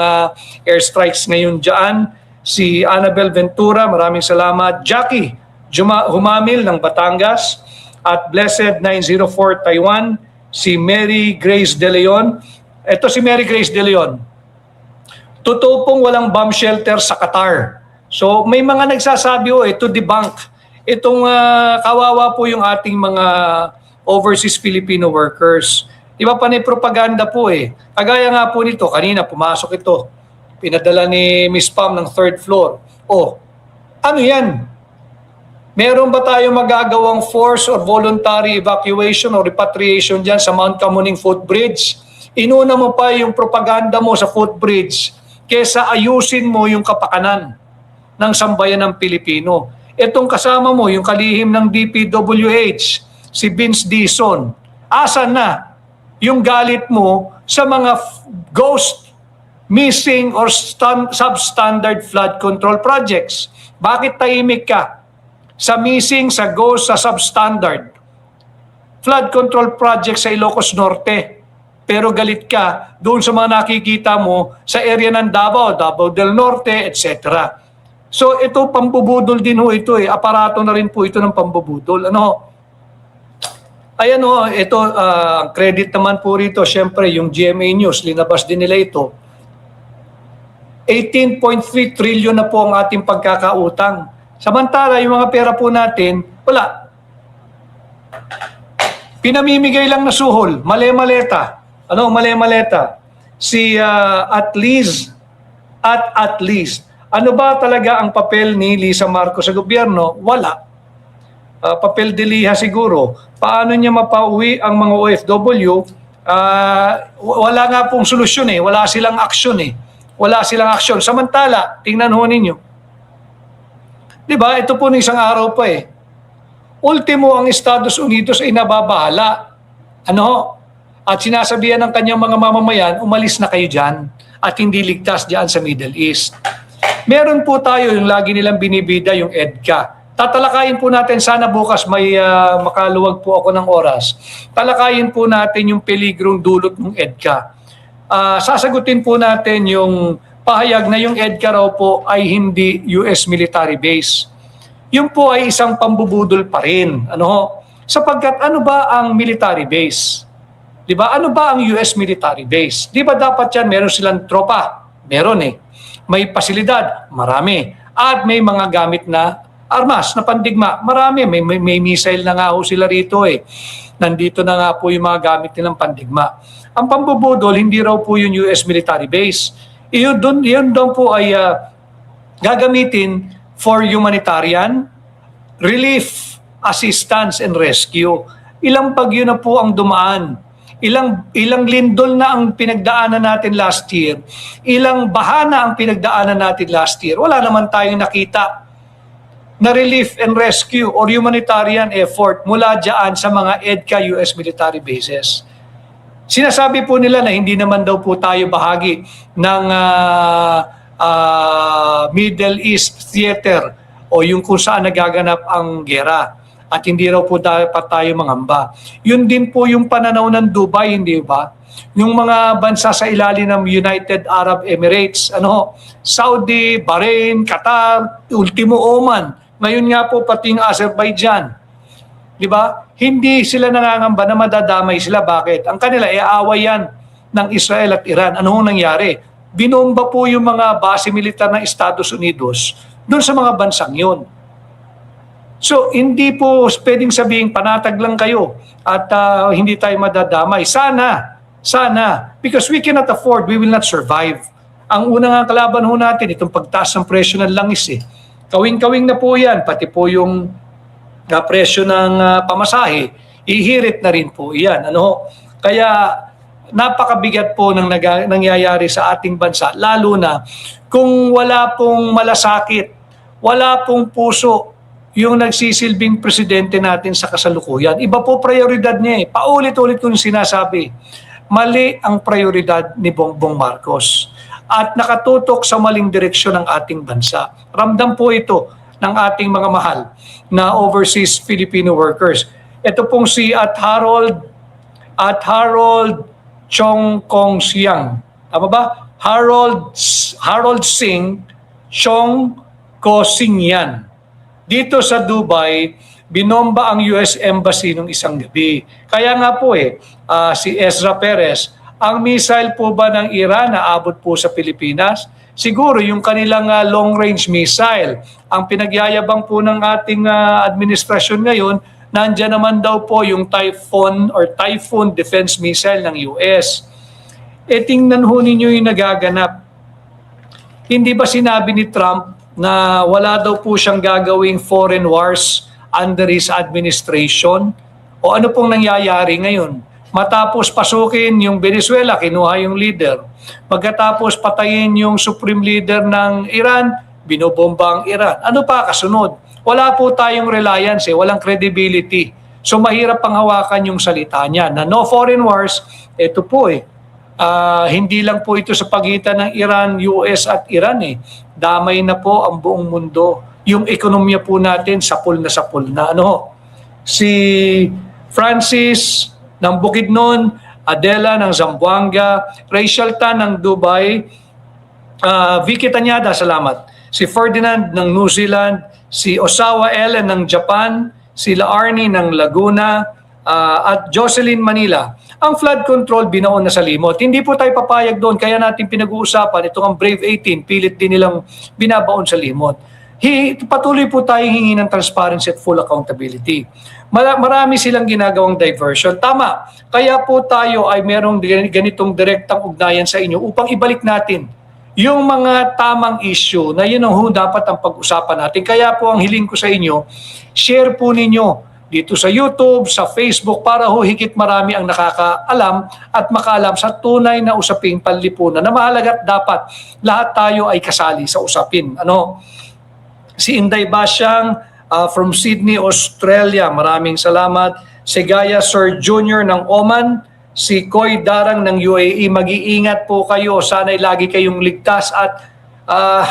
airstrikes ngayon dyan. Si Annabel Ventura, maraming salamat. Jackie Humamil ng Batangas. At Blessed 904 Taiwan. Si Mary Grace De Leon. Ito si Mary Grace De Leon. Totoo pong walang bomb shelter sa Qatar. So may mga nagsasabi to debunk. Itong kawawa po yung ating mga overseas Filipino workers. Iba pa na propaganda po eh. Kagaya nga po nito, kanina pumasok ito. Pinadala ni Miss Pam ng 3rd floor. Ano yan? Meron ba tayo magagawang force or voluntary evacuation or repatriation dyan sa Mount Kamuning Footbridge? Inuna mo pa yung propaganda mo sa footbridge kesa ayusin mo yung kapakanan ng sambayan ng Pilipino. Itong kasama mo, yung kalihim ng DPWH, si Vince Dizon, asan na yung galit mo sa mga ghost, missing or substandard flood control projects? Bakit tahimik ka sa missing, sa ghost, sa substandard flood control projects sa Ilocos Norte? Pero galit ka doon sa mga nakikita mo sa area ng Davao, Davao del Norte, etc. So ito, pambubudol din ho ito eh. Aparato na rin po ito ng pambubudol. Ayan ito, credit naman po rito, syempre yung GMA News, linabas din nila ito. 18.3 trillion na po ang ating pagkakautang. Samantala, yung mga pera po natin, wala. Pinamimigay lang na suhol, male-maleta. Male-maleta? Si at least. Ano ba talaga ang papel ni Lisa Marcos sa gobyerno? Wala. Papel de liha siguro. Paano niya mapauwi ang mga OFW? Wala nga pong solusyon eh. Wala silang aksyon. Samantala, tingnan ho ninyo. Diba? Ito po ng isang araw pa eh. Ultimo ang Estados Unidos ay nababahala. At sinasabihan ng kanyang mga mamamayan, umalis na kayo dyan at hindi ligtas dyan sa Middle East. Meron po tayo yung lagi nilang binibida, yung EDCA. Tatalakayin po natin, sana bukas may makaluwag po ako ng oras. Talakayin po natin yung peligrong dulot ng EDCA. Sasagutin po natin yung pahayag na yung EDCA raw po ay hindi US military base. Yun po ay isang pambubudol pa rin. Sapagkat ano ba ang military base? Diba? Ano ba ang US military base? Diba dapat yan meron silang tropa? Meron eh. May pasilidad? Marami. At may mga gamit na armas na pandigma. Marami, may missile na nga ho sila rito eh. Nandito na nga po yung mga gamit nilang pandigma. Ang pambubudol, hindi raw po yung US military base. Iyon doon po ay gagamitin for humanitarian, relief, assistance, and rescue. Ilang bagyo na po ang dumaan. Ilang lindol na ang pinagdaanan natin last year. Ilang baha na ang pinagdaanan natin last year. Wala naman tayong nakita na relief and rescue or humanitarian effort mula dyan sa mga EDCA US military bases. Sinasabi po nila na hindi naman daw po tayo bahagi ng Middle East Theater o yung kung saan nagaganap ang gera. At hindi raw po dapat tayo mangamba. Yun din po yung pananaw ng Dubai, hindi ba? Yung mga bansa sa ilalim ng United Arab Emirates, Saudi, Bahrain, Qatar, ultimo Oman. Ngayon nga po pati yung Azerbaijan. Di ba? Hindi sila nangangamba na madadamay sila. Bakit? Ang kanila, away yan ng Israel at Iran. Ano nangyari? Binomba po yung mga base militar ng Estados Unidos doon sa mga bansang yun. So, hindi po pwedeng sabihin panatag lang kayo at hindi tayo madadamay. Sana, because we cannot afford, we will not survive. Ang unang kalaban ho natin, itong pagtaas ng presyo ng langis eh. Kawing-kawing na po yan, pati po yung presyo ng pamasahe, ihirit na rin po yan. Kaya napakabigat po ng nangyayari sa ating bansa, lalo na kung wala pong malasakit, wala pong puso yung nagsisilbing presidente natin sa kasalukuyan. Iba po prioridad niya eh. Paulit-ulit kong sinasabi, mali ang prioridad ni Bongbong Marcos at nakatutok sa maling direksyon ng ating bansa. Ramdam po ito ng ating mga mahal na overseas Filipino workers. Ito pong si Harold Chong Kong Siang. Tama ba? Harold Singh Chong Ko Singyan. Dito sa Dubai, binomba ang US Embassy nung isang gabi. Kaya nga po si Ezra Perez, ang missile po ba ng Iran na abot po sa Pilipinas? Siguro yung kanilang long-range missile. Ang pinagyayabang po ng ating administrasyon ngayon, nandyan naman daw po yung Typhoon Defense Missile ng US. Tingnan ho ninyo yung nagaganap. Hindi ba sinabi ni Trump na wala daw po siyang gagawing foreign wars under his administration? O ano pong nangyayari ngayon? Matapos pasukin yung Venezuela, kinuha yung leader. Pagkatapos patayin yung supreme leader ng Iran, binobomba ang Iran. Ano pa kasunod? Wala po tayong reliance, walang credibility. So mahirap pang hawakan yung salita niya na no foreign wars. Ito po hindi lang po ito sa pagitan ng Iran, US at Iran Damay na po ang buong mundo. Yung ekonomiya po natin sapul na. Si Francis ng Bukidnon, Adela ng Zamboanga, Rachel Tan ng Dubai, Vicky Tanyada, salamat. Si Ferdinand ng New Zealand, si Osawa Ellen ng Japan, si Laarni ng Laguna, at Jocelyn Manila. Ang flood control binaon na sa limot. Hindi po tayo papayag doon, kaya natin pinag-uusapan itong ang Brave 18, pilit din nilang binabaon sa limot. Patuloy po tayong hingi ng transparency at full accountability. Marami silang ginagawang diversion. Tama, kaya po tayo ay merong ganitong direktang ugnayan sa inyo upang ibalik natin yung mga tamang issue na yun ang dapat ang pag-usapan natin. Kaya po ang hiling ko sa inyo, share po ninyo dito sa YouTube, sa Facebook, para higit marami ang nakakaalam at makaalam sa tunay na usaping panlipunan na mahalaga at dapat lahat tayo ay kasali sa usapin. Si Inday Basyang from Sydney, Australia, maraming salamat. Si Gaya Sir Jr. ng Oman, si Koy Darang ng UAE, mag-iingat po kayo. Sana'y lagi kayong ligtas at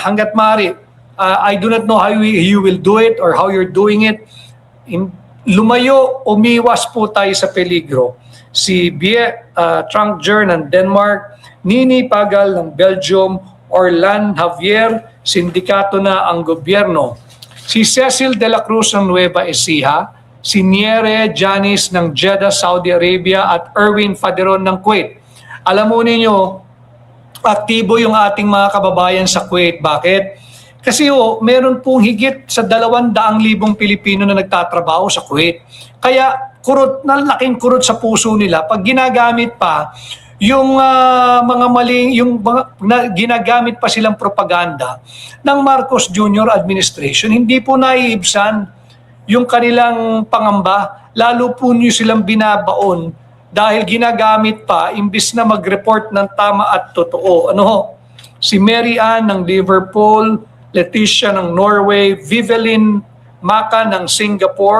hanggat maaari, I do not know how you will do it or how you're doing it. Lumayo, umiwas po tayo sa peligro. Si Bie Trunkjer ng Denmark, Nini Pagal ng Belgium, Orlan Javier, sindikato na ang gobyerno. Si Cecil de la Cruz ng Nueva Ecija, si Niere Janis ng Jeddah, Saudi Arabia at Erwin Faderon ng Kuwait. Alam mo ninyo, aktibo yung ating mga kababayan sa Kuwait. Bakit? Kasi meron pong higit sa 200,000 Pilipino na nagtatrabaho sa Kuwait. Kaya laking kurot sa puso nila pag ginagamit pa yung mga maling, ginagamit pa silang propaganda ng Marcos Jr. administration. Hindi po naiibsan yung kanilang pangamba, lalo po nyo silang binabaon dahil ginagamit pa imbis na mag-report ng tama at totoo. Si Mary Ann ng Liverpool, Leticia ng Norway, Vivelin Maka ng Singapore,